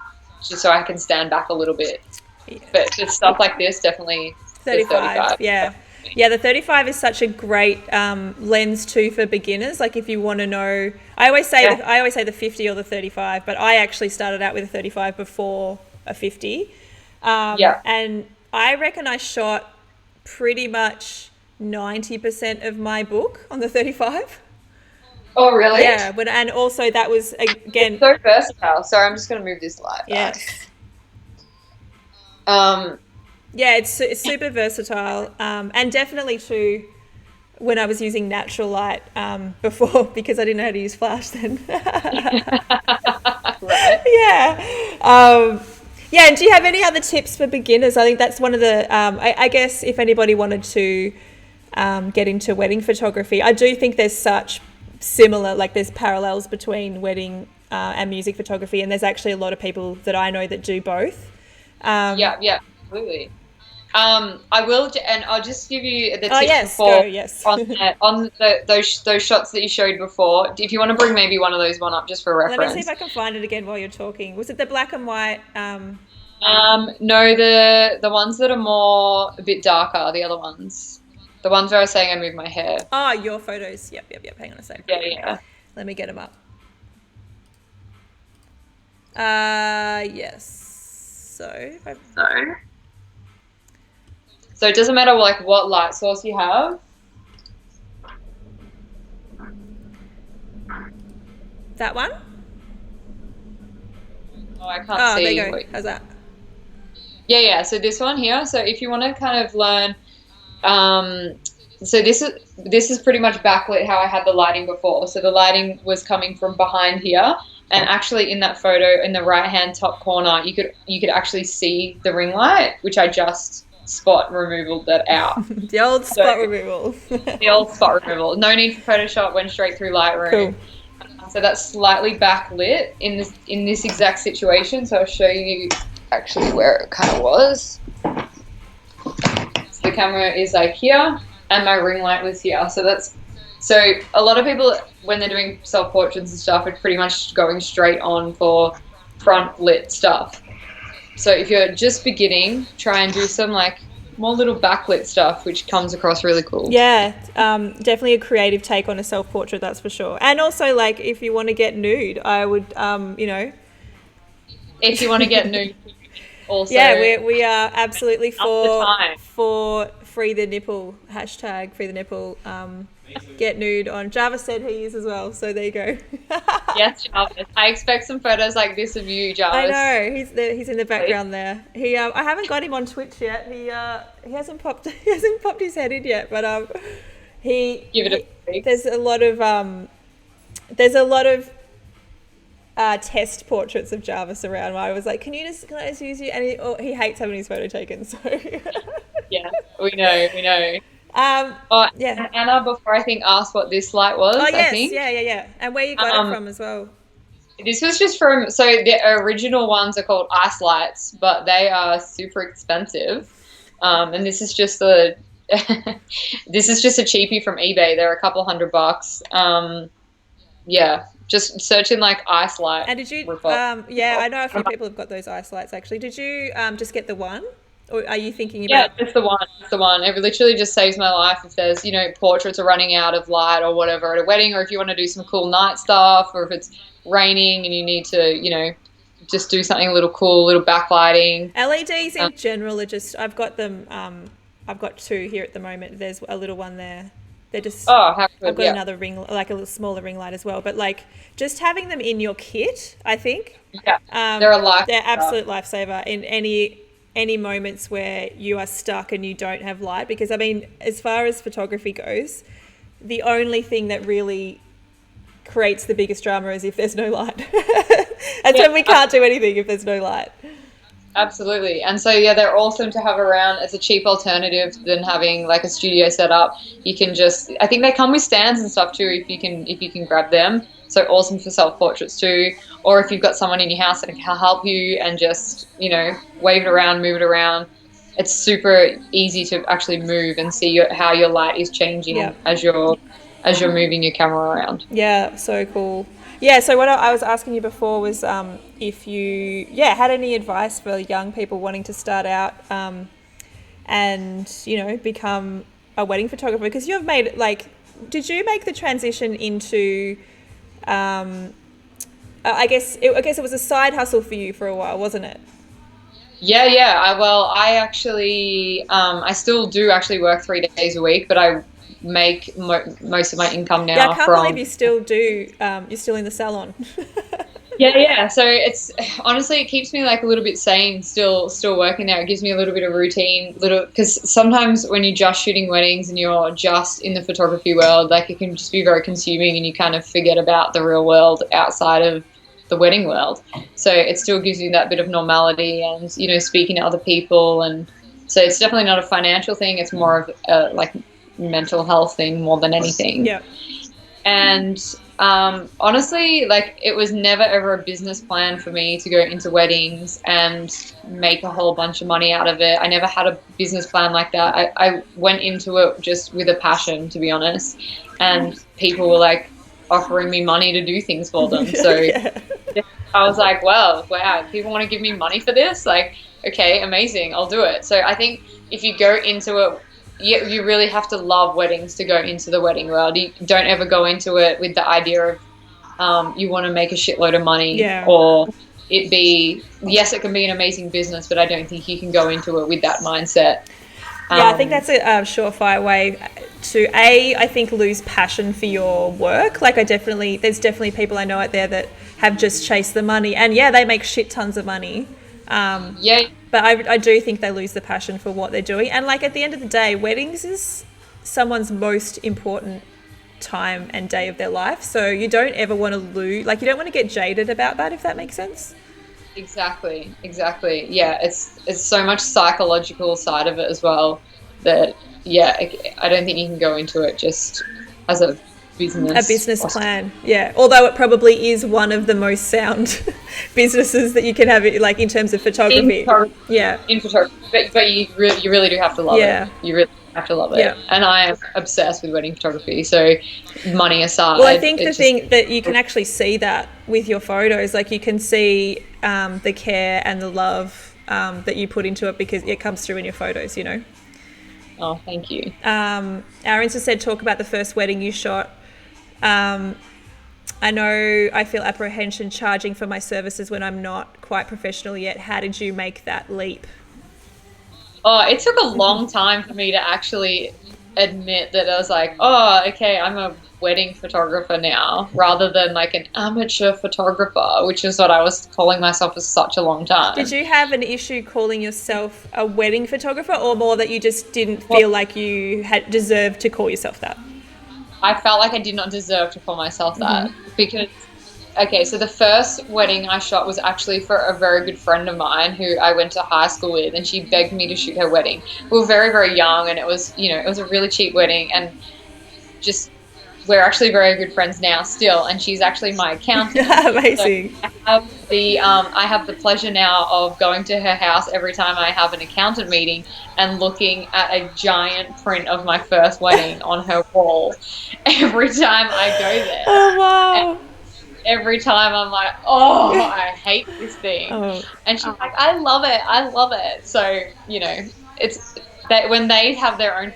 [SPEAKER 2] just so I can stand back a little bit.
[SPEAKER 1] Yeah.
[SPEAKER 2] But for stuff like this, definitely
[SPEAKER 1] 35. Yeah. Yeah, the 35 is such a great lens too for beginners. Like if you want to know, I always say the 50 or the 35, but I actually started out with a 35 before a 50. And I reckon I shot pretty much 90% of my book on the 35.
[SPEAKER 2] Oh, really?
[SPEAKER 1] Yeah, but and also that was again
[SPEAKER 2] it's so versatile. Sorry, I'm just going to move this light back.
[SPEAKER 1] Yes. Yeah, it's super versatile, and definitely too. When I was using natural light before, because I didn't know how to use flash then.
[SPEAKER 2] Right.
[SPEAKER 1] Yeah. Yeah, and do you have any other tips for beginners? I think that's one of the, I guess if anybody wanted to get into wedding photography, I do think there's such similar, like there's parallels between wedding and music photography, and there's actually a lot of people that I know that do both.
[SPEAKER 2] Yeah, absolutely. I will, and I'll just give you the tips
[SPEAKER 1] before
[SPEAKER 2] on those shots that you showed before. If you want to bring maybe one of those up just for reference.
[SPEAKER 1] Let me see if I can find it again while you're talking. Was it the black and white?
[SPEAKER 2] No, the ones that are a bit darker. The other ones, the ones where I was saying I moved my hair.
[SPEAKER 1] Oh, your photos. Yep. Hang on a sec.
[SPEAKER 2] Yeah.
[SPEAKER 1] Let me get them up. Yes.
[SPEAKER 2] So it doesn't matter like what light source you have.
[SPEAKER 1] That one?
[SPEAKER 2] Oh, I can't see.
[SPEAKER 1] There you go. How's that?
[SPEAKER 2] Yeah. So this one here. So if you want to kind of learn, so this is pretty much backlit how I had the lighting before. So the lighting was coming from behind here, and actually in that photo in the right hand top corner, you could actually see the ring light, which I just spot removal that out.
[SPEAKER 1] The old spot removal.
[SPEAKER 2] The old spot removal. No need for Photoshop, went straight through Lightroom.
[SPEAKER 1] Cool.
[SPEAKER 2] So that's slightly backlit in this exact situation. So I'll show you actually where it kind of was. So the camera is like here, and my ring light was here. So a lot of people, when they're doing self-portraits and stuff, are pretty much going straight on for front lit stuff. So if you're just beginning, try and do some like more little backlit stuff, which comes across really cool.
[SPEAKER 1] Yeah, definitely a creative take on a self-portrait, that's for sure. And also, like, if you want to get nude, I would,
[SPEAKER 2] If you want to get nude, also.
[SPEAKER 1] Yeah, we are absolutely for free the nipple, hashtag free the nipple. Get nude on. Jarvis said he is as well, so there you go.
[SPEAKER 2] Yes, Jarvis. I expect some photos like this of you, Jarvis.
[SPEAKER 1] I know he's in the background there. I haven't got him on Twitch yet. He hasn't popped his head in yet, but
[SPEAKER 2] give it a peek.
[SPEAKER 1] There's a lot of test portraits of Jarvis around where I was like, can I just use you? And he hates having his photo taken, so
[SPEAKER 2] yeah, we know.
[SPEAKER 1] Yeah.
[SPEAKER 2] Anna, before I think, asked what this light was.
[SPEAKER 1] Oh yes,
[SPEAKER 2] I think.
[SPEAKER 1] Yeah. And where you got it from as well?
[SPEAKER 2] This was just from. So the original ones are called ice lights, but they are super expensive. And this is just this is just a cheapie from eBay. They're a couple $100. Yeah, just searching like ice light.
[SPEAKER 1] And did you? Yeah, I know a few people have got those ice lights actually. Did you just get the one? Or are you thinking about...
[SPEAKER 2] Yeah, just the one. It literally just saves my life if there's, portraits are running out of light or whatever at a wedding, or if you want to do some cool night stuff, or if it's raining and you need to, just do something a little cool, a little backlighting.
[SPEAKER 1] LEDs in general are just... I've got them... I've got two here at the moment. There's a little one there. They're just...
[SPEAKER 2] Oh, how good.
[SPEAKER 1] I've got another ring, like a little smaller ring light as well. But like just having them in your kit, I think...
[SPEAKER 2] Yeah, they're a lifesaver.
[SPEAKER 1] They're absolute lifesaver in any moments where you are stuck and you don't have light, because I mean, as far as photography goes, the only thing that really creates the biggest drama is if there's no light. And so we can't do anything if there's no light.
[SPEAKER 2] Absolutely. And so they're awesome to have around. It's a cheap alternative than having like a studio set up. You can I think they come with stands and stuff too, if you can grab them. So awesome for self-portraits too. Or if you've got someone in your house that can help you and just, wave it around, move it around. It's super easy to actually move and see how your light is changing as you're as you're moving your camera around.
[SPEAKER 1] Yeah, so cool. Yeah, so what I was asking you before was if you, had any advice for young people wanting to start out and, become a wedding photographer? Because you've made, did you make the transition into, I guess it was a side hustle for you for a while, wasn't it?
[SPEAKER 2] Yeah. I actually, I still do actually work 3 days a week, but I make most of my income
[SPEAKER 1] Yeah, I
[SPEAKER 2] now
[SPEAKER 1] can't believe
[SPEAKER 2] from.
[SPEAKER 1] you still do, you're still in the salon.
[SPEAKER 2] Yeah. So it's honestly, it keeps me like a little bit sane, still working there. It gives me a little bit of routine, because sometimes when you're just shooting weddings and you're just in the photography world, like it can just be very consuming, and you kind of forget about the real world outside of the wedding world. So it still gives you that bit of normality, and speaking to other people, and so it's definitely not a financial thing. It's more of a like mental health thing more than anything.
[SPEAKER 1] Yeah.
[SPEAKER 2] And honestly, like it was never ever a business plan for me to go into weddings and make a whole bunch of money out of it. I never had a business plan like that. I went into it just with a passion, to be honest. And people were like offering me money to do things for them. So
[SPEAKER 1] Yeah.
[SPEAKER 2] I was like, well, wow, people want to give me money for this? Like, okay, amazing, I'll do it. So I think if you go into it, you really have to love weddings to go into the wedding world. You don't ever go into it with the idea of you want to make a shitload of money,
[SPEAKER 1] Yeah.
[SPEAKER 2] or yes, it can be an amazing business, but I don't think you can go into it with that mindset.
[SPEAKER 1] Yeah, I think that's a surefire way to I think lose passion for your work. Like there's definitely people I know out there that have just chased the money, and they make shit tons of money.
[SPEAKER 2] Yeah,
[SPEAKER 1] But I do think they lose the passion for what they're doing. And like at the end of the day, weddings is someone's most important time and day of their life. So you don't ever want to lose, you don't want to get jaded about that, if that makes sense.
[SPEAKER 2] exactly. Yeah, it's so much psychological side of it as well that I don't think you can go into it just as a
[SPEAKER 1] business plan, yeah. Although it probably is one of the most sound businesses that you can have, like in terms of photography. Yeah.
[SPEAKER 2] In photography, but you really do have to love it. You really have to love it. Yeah. And I am obsessed with wedding photography. So money aside,
[SPEAKER 1] well, I think the thing that you can actually see that with your photos, like you can see the care and the love that you put into it, because it comes through in your photos.
[SPEAKER 2] Oh, thank you.
[SPEAKER 1] Aaron just said, talk about the first wedding you shot. I know I feel apprehension charging for my services when I'm not quite professional yet. How did you make that leap?
[SPEAKER 2] Oh, it took a long time for me to actually admit that I was like, oh, okay, I'm a wedding photographer now, rather than like an amateur photographer, which is what I was calling myself for such a long time.
[SPEAKER 1] Did you have an issue calling yourself a wedding photographer, or more that you just didn't feel like you had deserved to call yourself that?
[SPEAKER 2] I felt like I did not deserve to call myself that, because, okay, so the first wedding I shot was actually for a very good friend of mine who I went to high school with, and she begged me to shoot her wedding. We were very, very young, and it was a really cheap wedding, and just, we're actually very good friends now still, and she's actually my accountant.
[SPEAKER 1] Amazing.
[SPEAKER 2] So I have the pleasure now of going to her house every time I have an accountant meeting and looking at a giant print of my first wedding on her wall every time I go there.
[SPEAKER 1] Oh, wow.
[SPEAKER 2] And every time I'm like, oh, I hate this thing. Oh. And she's like, I love it. So, it's that when they have their own,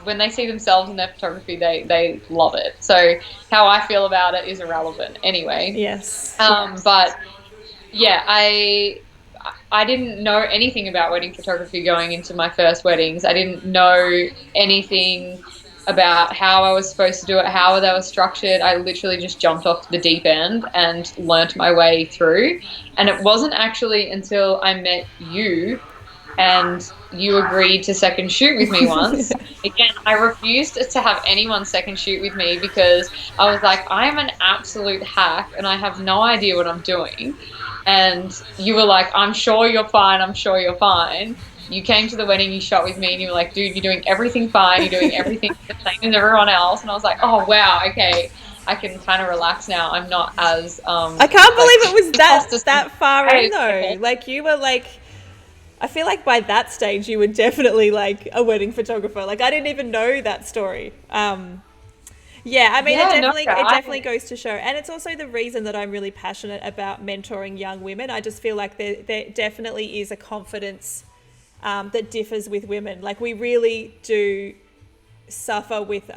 [SPEAKER 2] when they see themselves in their photography, they love it. So how I feel about it is irrelevant anyway.
[SPEAKER 1] Yes.
[SPEAKER 2] But yeah, I didn't know anything about wedding photography going into my first weddings. I didn't know anything about how I was supposed to do it, how they were structured. I literally just jumped off the deep end and learnt my way through. And it wasn't actually until I met you and you agreed to second shoot with me once. Again, I refused to have anyone second shoot with me because I was like, I am an absolute hack and I have no idea what I'm doing. And you were like, I'm sure you're fine. You came to the wedding, you shot with me, and you were like, dude, you're doing everything fine. You're doing everything the same as everyone else. And I was like, oh, wow, okay. I can kind of relax now. I'm not as...
[SPEAKER 1] I can't believe it was that far in, though. Like, you were like... I feel like by that stage you were definitely like a wedding photographer. Like I didn't even know that story. Yeah, I mean,
[SPEAKER 2] Yeah, no,
[SPEAKER 1] it definitely goes to show, and it's also the reason that I'm really passionate about mentoring young women. I just feel like there definitely is a confidence that differs with women. Like we really do suffer with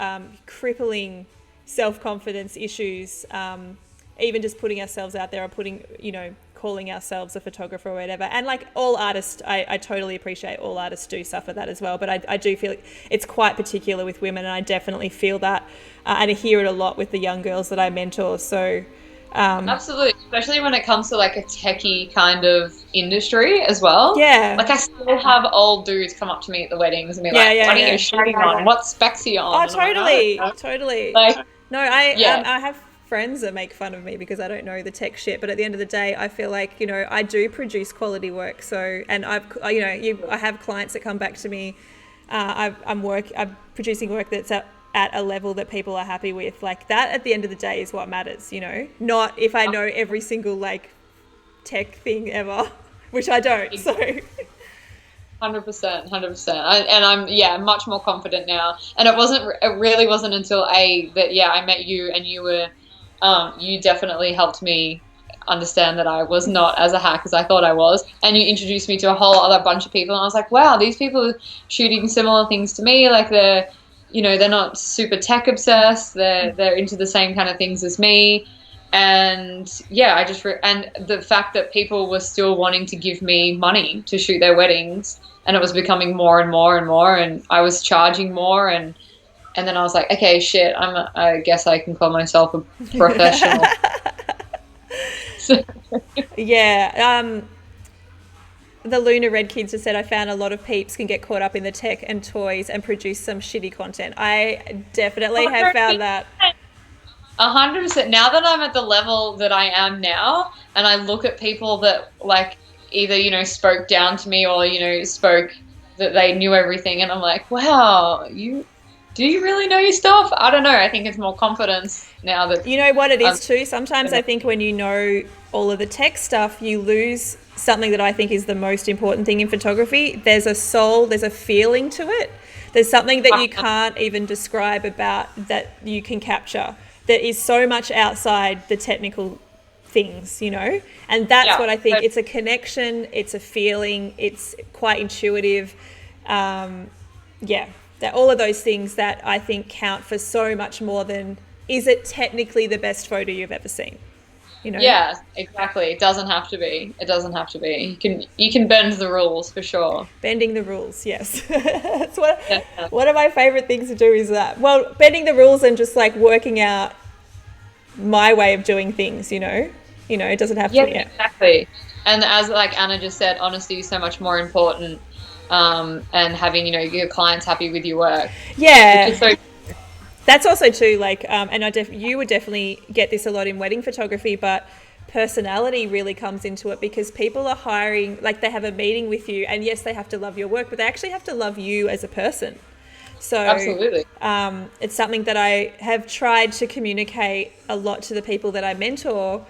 [SPEAKER 1] crippling self-confidence issues, even just putting ourselves out there or putting, calling ourselves a photographer or whatever. And like all artists, I totally appreciate all artists do suffer that as well. But I do feel it's quite particular with women, and I definitely feel that. And I hear it a lot with the young girls that I mentor. So,
[SPEAKER 2] absolutely, especially when it comes to like a techie kind of industry as well.
[SPEAKER 1] yeah.
[SPEAKER 2] Like I still have old dudes come up to me at the weddings and be
[SPEAKER 1] Yeah,
[SPEAKER 2] like,
[SPEAKER 1] yeah,
[SPEAKER 2] "What are
[SPEAKER 1] yeah.
[SPEAKER 2] you shooting on? What specs are you
[SPEAKER 1] Oh,
[SPEAKER 2] on?" And I'm like, "I don't
[SPEAKER 1] totally,
[SPEAKER 2] know."
[SPEAKER 1] totally.
[SPEAKER 2] Like,
[SPEAKER 1] No,
[SPEAKER 2] yeah,
[SPEAKER 1] I have friends that make fun of me because I don't know the tech shit. But at the end of the day, I feel like I do produce quality work. So, and I have clients that come back to me. I'm producing work that's at a level that people are happy with. Like that, at the end of the day, is what matters. Not if I know every single like tech thing ever, which I don't. So.
[SPEAKER 2] 100%, 100%. And I'm yeah much more confident now. And it really wasn't until that I met you, and you definitely helped me understand that I was not as a hack as I thought I was. And you introduced me to a whole other bunch of people, and I was like, wow, these people are shooting similar things to me. Like they're not super tech obsessed. They're into the same kind of things as me. And yeah, and the fact that people were still wanting to give me money to shoot their weddings, and it was becoming more and more and more, and I was charging more, and then I was like, okay, shit, I guess I can call myself a professional. So,
[SPEAKER 1] Yeah. The Luna Red Kids just said, I found a lot of peeps can get caught up in the tech and toys and produce some shitty content. I definitely have found that.
[SPEAKER 2] 100%. Now that I'm at the level that I am now, and I look at people that like either spoke down to me, or spoke that they knew everything, and I'm like, wow, do you really know your stuff? I don't know. I think it's more confidence now that
[SPEAKER 1] You know what it
[SPEAKER 2] I'm.
[SPEAKER 1] is too? Sometimes I think when you know all of the tech stuff, you lose something that I think is the most important thing in photography. There's a soul, there's a feeling to it. There's something that you can't even describe about that you can capture that is so much outside the technical things, And that's
[SPEAKER 2] Yeah,
[SPEAKER 1] what I think.
[SPEAKER 2] but
[SPEAKER 1] It's a connection, it's a feeling, it's quite intuitive. Yeah, that all of those things that I think count for so much more than is it technically the best photo you've ever seen,
[SPEAKER 2] yeah, exactly. It doesn't have to be. It doesn't have to be. You can bend the rules for sure.
[SPEAKER 1] Bending the rules, yes. That's what
[SPEAKER 2] Yeah.
[SPEAKER 1] one of my favorite things to do is that. Well, bending the rules and just like working out my way of doing things, it doesn't have
[SPEAKER 2] Yeah,
[SPEAKER 1] to, yeah.
[SPEAKER 2] exactly. And as like Anna just said, honesty is so much more important. And having your clients happy with your work, which
[SPEAKER 1] Yeah.
[SPEAKER 2] is so.
[SPEAKER 1] That's also too like, and you would definitely get this a lot in wedding photography, but personality really comes into it because people are hiring, like they have a meeting with you, and yes, they have to love your work, but they actually have to love you as a person. So
[SPEAKER 2] Absolutely.
[SPEAKER 1] it's something that I have tried to communicate a lot to the people that I mentor.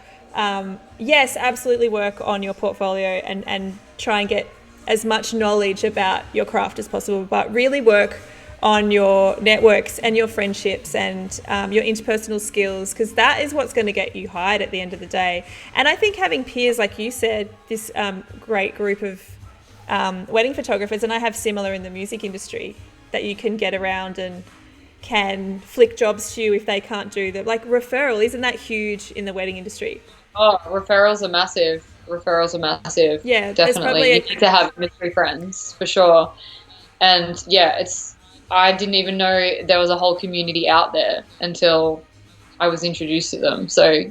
[SPEAKER 1] Yes, absolutely work on your portfolio and try and get as much knowledge about your craft as possible, but really work on your networks and your friendships and your interpersonal skills, because that is what's going to get you hired at the end of the day. And I think having peers, like you said, this great group of wedding photographers, and I have similar in the music industry, that you can get around and can flick jobs to you if they can't do them. Like referral, isn't that huge in the wedding industry?
[SPEAKER 2] Oh, referrals are massive. Referrals are massive.
[SPEAKER 1] Yeah, there's
[SPEAKER 2] Definitely.
[SPEAKER 1] probably
[SPEAKER 2] You need to have industry friends for sure. And yeah, I didn't even know there was a whole community out there until I was introduced to them. So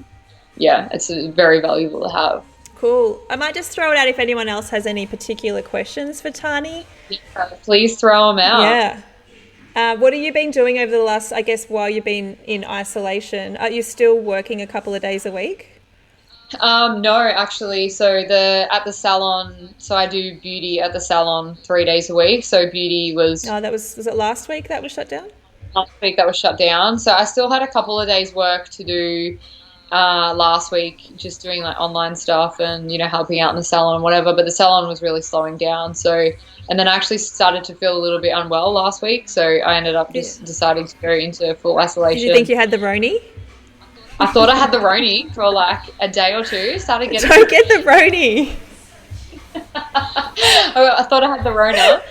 [SPEAKER 2] yeah, it's very valuable to have.
[SPEAKER 1] cool. I might just throw it out if anyone else has any particular questions for Tahnee.
[SPEAKER 2] Yeah, please throw them out.
[SPEAKER 1] Yeah. What have you been doing over the last, I guess, while you've been in isolation? Are you still working a couple of days a week?
[SPEAKER 2] No, actually. So at the salon, so I do beauty at the salon 3 days a week. So beauty was
[SPEAKER 1] Oh, was it last week that was shut down?
[SPEAKER 2] last week that was shut down. So I still had a couple of days work to do last week, just doing like online stuff and helping out in the salon and whatever. But the salon was really slowing down. So, and then I actually started to feel a little bit unwell last week. So I ended up
[SPEAKER 1] Yeah.
[SPEAKER 2] just deciding to go into full
[SPEAKER 1] Did you think
[SPEAKER 2] isolation.
[SPEAKER 1] you had the Roni?
[SPEAKER 2] I thought I had the Roni for like a day or two. Started getting.
[SPEAKER 1] Don't get the Roni.
[SPEAKER 2] I thought I had the Rona.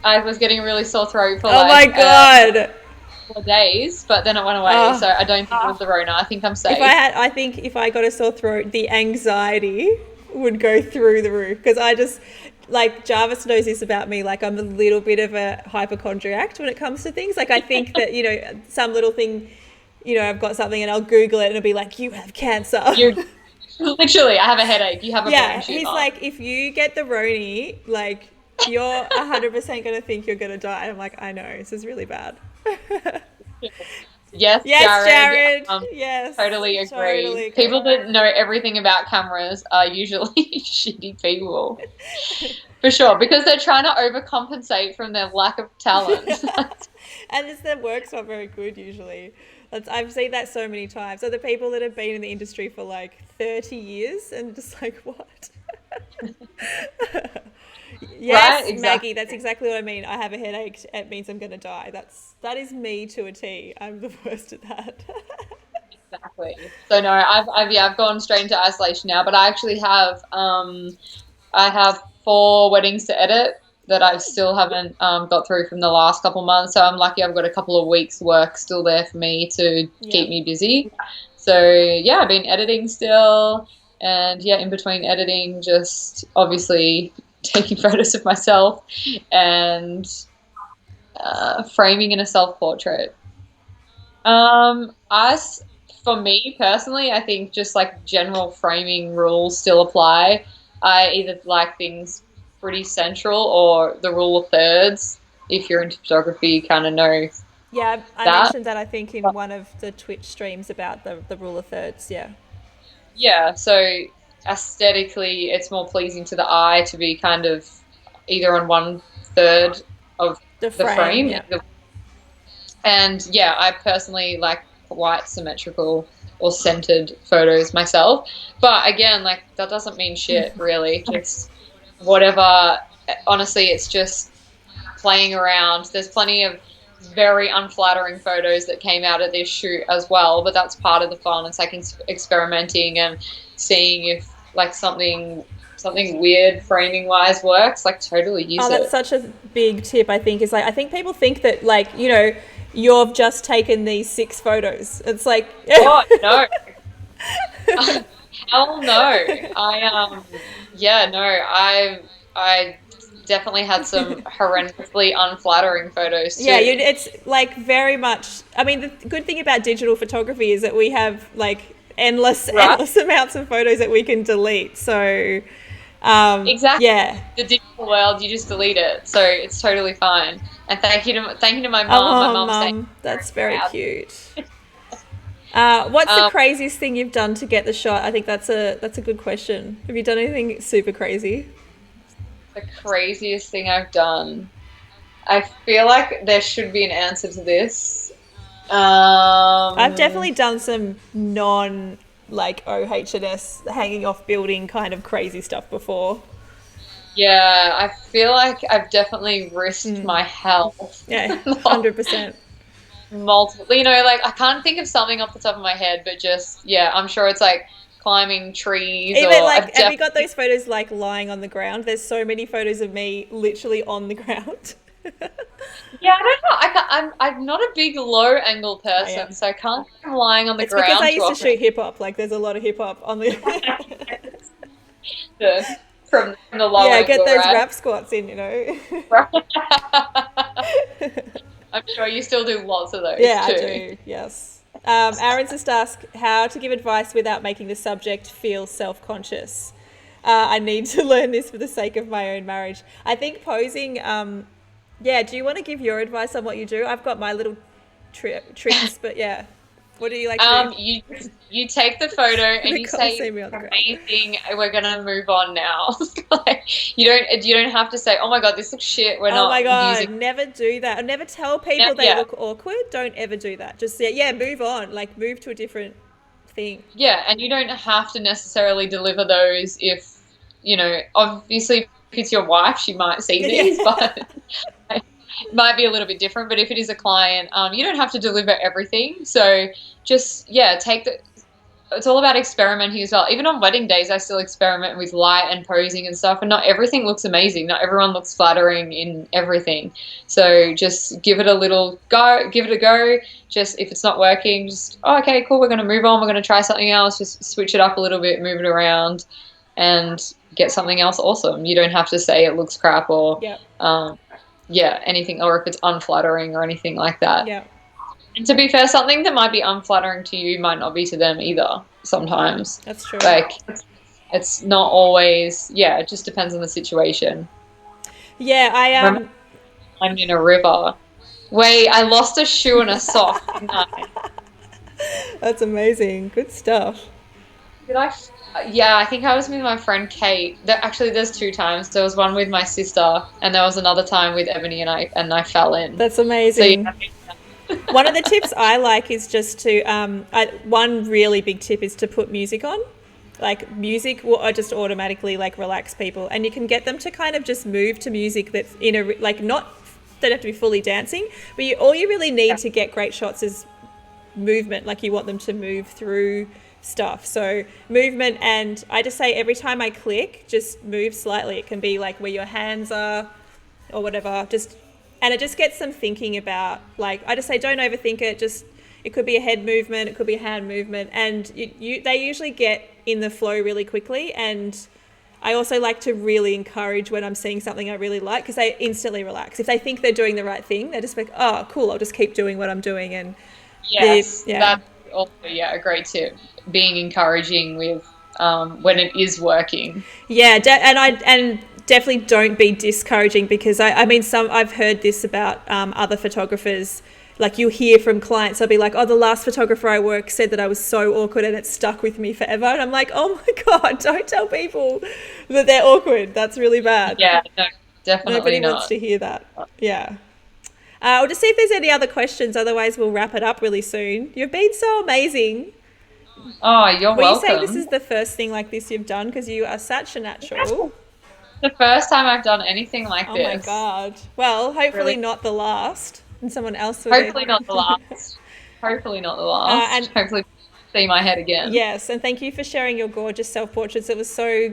[SPEAKER 2] I was getting a really sore throat for
[SPEAKER 1] Oh my God.
[SPEAKER 2] 4 days, but then it went away.
[SPEAKER 1] Oh.
[SPEAKER 2] So I don't think it was the Rona. I think I'm safe.
[SPEAKER 1] I think if I got a sore throat, the anxiety would go through the roof because I just, like, Jarvis knows this about me. Like, I'm a little bit of a hypochondriac when it comes to things. Like, I think that, some little thing, I've got something and I'll Google it and it'll be like, you have cancer.
[SPEAKER 2] Literally, I have a headache. You have a brain tumor.
[SPEAKER 1] He's like, if you get the Roni, like, you're 100% going to think you're going to die. And I'm like, I know, this is really bad.
[SPEAKER 2] Yes,
[SPEAKER 1] Jared.
[SPEAKER 2] Yes, totally agree. People that know everything about cameras are usually shitty people. For sure, because they're trying to overcompensate from their lack of talent.
[SPEAKER 1] And their work's not very good usually. I've seen that so many times. So the people that have been in the industry for like 30 years and just like, what? Yes, right, exactly. Maggie, that's exactly what I mean. I have a headache. It means I'm going to die. That is me to a T. I'm the worst at that.
[SPEAKER 2] Exactly. So no, I've gone straight into isolation now. But I actually have I have 4 weddings to edit that I still haven't got through from the last couple months. So I'm lucky I've got a couple of weeks work still there for me to keep me busy. So yeah, I've been editing still. And yeah, in between editing, just obviously taking photos of myself and framing in a self-portrait. For me personally, I think just like general framing rules still apply. I either like things pretty central or the rule of thirds. If you're into photography, you kind of know.
[SPEAKER 1] Yeah, I mentioned that I think in one of the Twitch streams about the rule of thirds. Yeah.
[SPEAKER 2] Yeah, so aesthetically, it's more pleasing to the eye to be kind of either on 1/3 of the frame.
[SPEAKER 1] Yeah.
[SPEAKER 2] And yeah, I personally like quite symmetrical or centered photos myself. But again, like that doesn't mean shit really. Just whatever. Honestly, it's just playing around. There's plenty of very unflattering photos that came out of this shoot as well, but that's part of the fun. It's like experimenting and seeing if like something weird framing wise works. Like totally use it.
[SPEAKER 1] Oh, that's such a big tip. I think is like I think people think that like you've just taken these 6 photos. It's like
[SPEAKER 2] oh no. Hell no. I definitely had some horrendously unflattering photos too.
[SPEAKER 1] Yeah, it's like very much. I mean, the good thing about digital photography is that we have like endless amounts of photos that we can delete. So
[SPEAKER 2] exactly.
[SPEAKER 1] Yeah.
[SPEAKER 2] The digital world, you just delete it, so it's totally fine. And thank you to my mom.
[SPEAKER 1] Oh, Mum, that's very cute. What's the craziest thing you've done to get the shot? I think that's a good question. Have you done anything super crazy?
[SPEAKER 2] The craziest thing I've done. I feel like there should be an answer to this.
[SPEAKER 1] I've definitely done some like OH&S hanging off building kind of crazy stuff before.
[SPEAKER 2] Yeah, I feel like I've definitely risked my health.
[SPEAKER 1] Yeah, 100%.
[SPEAKER 2] Multiple, like I can't think of something off the top of my head, but just, yeah, I'm sure it's like climbing trees.
[SPEAKER 1] Even like, have you got those photos like lying on the ground? There's so many photos of me literally on the ground.
[SPEAKER 2] Yeah, I don't know. I'm not a big low angle person, so I can't think of lying on the ground.
[SPEAKER 1] It's because I used to shoot hip hop. Like, there's a lot of hip hop on the.
[SPEAKER 2] From the low angle.
[SPEAKER 1] Yeah, get those rap squats in,
[SPEAKER 2] I'm sure you still do lots of those.
[SPEAKER 1] Yeah,
[SPEAKER 2] too.
[SPEAKER 1] I do. Yes. Aaron's just asked how to give advice without making the subject feel self-conscious. I need to learn this for the sake of my own marriage. I think posing. Yeah. Do you want to give your advice on what you do? I've got my little tricks, but yeah. What do you like to do?
[SPEAKER 2] You take the photo and you say, amazing, we're going to move on now. Like, you don't have to say, oh my God, this looks shit, we're not
[SPEAKER 1] Oh my God,
[SPEAKER 2] using...
[SPEAKER 1] never do that. Never tell people they look awkward. Don't ever do that. Just move on, like move to a different think.
[SPEAKER 2] Yeah, and you don't have to necessarily deliver those if, obviously if it's your wife, she might see these,
[SPEAKER 1] Yeah.
[SPEAKER 2] but it might be a little bit different. But if it is a client, you don't have to deliver everything. So just, yeah, it's all about experimenting as well. Even on wedding days, I still experiment with light and posing and stuff, and not everything looks amazing. Not everyone looks flattering in everything. So just give it a little go, give it a go. Just if it's not working, just, oh, okay, cool, we're going to move on. We're going to try something else. Just switch it up a little bit, move it around, and get something else awesome. You don't have to say it looks crap or,
[SPEAKER 1] Yeah.
[SPEAKER 2] yeah, anything, or if it's unflattering or anything like that.
[SPEAKER 1] Yeah.
[SPEAKER 2] And to be fair, something that might be unflattering to you might not be to them either sometimes.
[SPEAKER 1] That's true.
[SPEAKER 2] Like, it's not always, yeah, it just depends on the situation.
[SPEAKER 1] Yeah,
[SPEAKER 2] Remember, I'm in a river. Wait, I lost a shoe and a sock, didn't I?
[SPEAKER 1] That's amazing. Good stuff.
[SPEAKER 2] Did I? Yeah, I think I was with my friend Kate. Actually, there's two times. There was one with my sister, and there was another time with Ebony, and I fell in.
[SPEAKER 1] That's
[SPEAKER 2] So
[SPEAKER 1] amazing.
[SPEAKER 2] yeah,
[SPEAKER 1] One of the tips I like is just to, one really big tip is to put music on. Like music will just automatically like relax people, and you can get them to kind of just move to music that's in a, like not, don't have to be fully dancing, but all you really need to get great shots is movement. Like you want them to move through stuff. So movement, and I just say every time I click, just move slightly. It can be like where your hands are or whatever, and it just gets them thinking about, like, I just say don't overthink it. Just, it could be a head movement, it could be a hand movement, and they usually get in the flow really quickly. And I also like to really encourage when I'm seeing something I really like, because they instantly relax. If they think they're doing the right thing, they're just like, oh cool, I'll just keep doing what I'm doing. And
[SPEAKER 2] yes, that's also, yeah, a great tip. Being encouraging with when it is working.
[SPEAKER 1] Yeah, and definitely don't be discouraging, because I mean, I've heard this about other photographers. Like you hear from clients, they'll be like, oh, the last photographer I worked said that I was so awkward and it stuck with me forever. And I'm like, oh my God, don't tell people that they're awkward. That's really bad.
[SPEAKER 2] Yeah, no, definitely
[SPEAKER 1] Nobody
[SPEAKER 2] not.
[SPEAKER 1] wants to hear that. Yeah. We'll just see if there's any other questions. Otherwise, we'll wrap it up really soon. You've been so amazing.
[SPEAKER 2] Oh, you're
[SPEAKER 1] Will
[SPEAKER 2] welcome.
[SPEAKER 1] you say this is the first thing like this you've done? Because you are such a natural.
[SPEAKER 2] The first time I've done anything like
[SPEAKER 1] Oh
[SPEAKER 2] this.
[SPEAKER 1] my God. Well, hopefully
[SPEAKER 2] Really?
[SPEAKER 1] not the last. And someone else will.
[SPEAKER 2] Hopefully not the last. Hopefully not the last.
[SPEAKER 1] and
[SPEAKER 2] Hopefully see my head again.
[SPEAKER 1] yes, and thank you for sharing your gorgeous self-portraits. It was so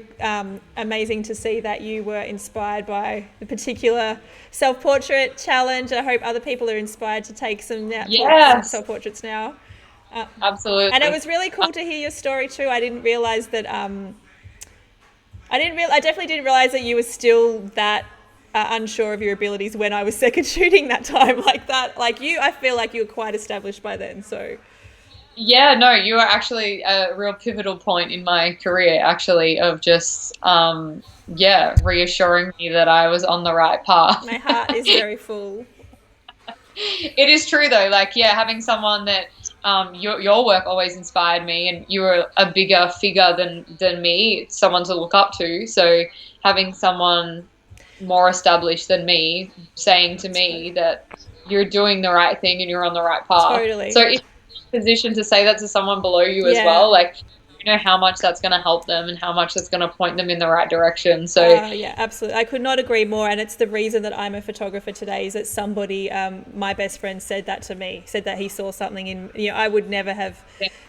[SPEAKER 1] amazing to see that you were inspired by the particular self-portrait challenge. I hope other people are inspired to take some
[SPEAKER 2] Yes.
[SPEAKER 1] self-portraits now.
[SPEAKER 2] Absolutely.
[SPEAKER 1] And it was really cool to hear your story too. I didn't realize that. I definitely didn't realize that you were still that unsure of your abilities when I was second shooting that time like that. Like I feel like you were quite established by then. So.
[SPEAKER 2] Yeah, no, you were actually a real pivotal point in my career, actually, of just, reassuring me that I was on the right path.
[SPEAKER 1] My heart is very full.
[SPEAKER 2] It is true, though. Like, yeah, having someone that your work always inspired me, and you were a bigger figure than me, someone to look up to. So having someone more established than me saying to me that you're doing the right thing and you're on the right path.
[SPEAKER 1] Totally.
[SPEAKER 2] So if position to say that to someone below you as well, like, you know how much that's going to help them and how much that's going to point them in the right direction. So
[SPEAKER 1] yeah, absolutely, I could not agree more. And it's the reason that I'm a photographer today, is that somebody, my best friend, said that to me, said that he saw something in, I would never have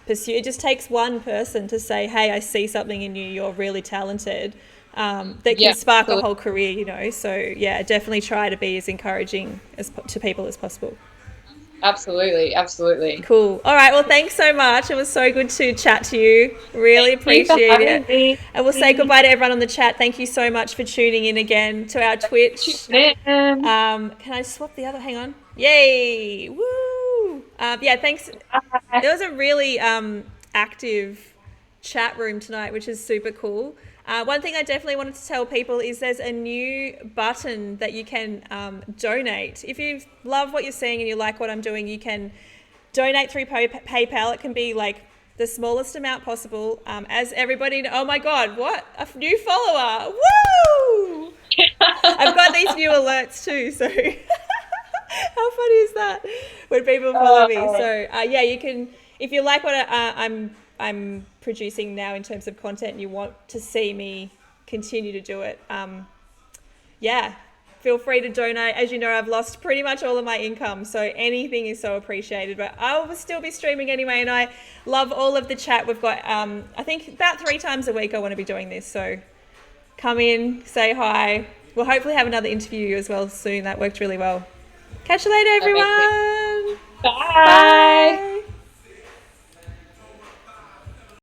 [SPEAKER 1] pursued. It just takes one person to say, hey, I see something in you, you're really talented, that can spark a whole career, so yeah, definitely try to be as encouraging to people as possible.
[SPEAKER 2] Absolutely.
[SPEAKER 1] Cool. All right. Well, thanks so much. It was so good to chat to you. Really appreciate it. And we'll say goodbye to everyone on the chat. Thank you so much for tuning in again to our Twitch. Can I swap the other? Hang on. Yay. Woo. Thanks. There was a really active chat room tonight, which is super cool. One thing I definitely wanted to tell people is there's a new button that you can donate. If you love what you're seeing and you like what I'm doing, you can donate through PayPal. It can be like the smallest amount possible. As everybody, oh my God, what? A new follower. Woo! I've got these new alerts too, so how funny is that when people follow me? So you can, if you like what I'm I'm producing now in terms of content and you want to see me continue to do it, yeah, feel free to donate. As you know, I've lost pretty much all of my income, so anything is so appreciated. But I will still be streaming anyway, and I love all of the chat. We've got, I think, about 3 times a week I want to be doing this, so come in, say hi. We'll hopefully have another interview as well soon. That worked really well. Catch you later, everyone.
[SPEAKER 2] Bye. Bye.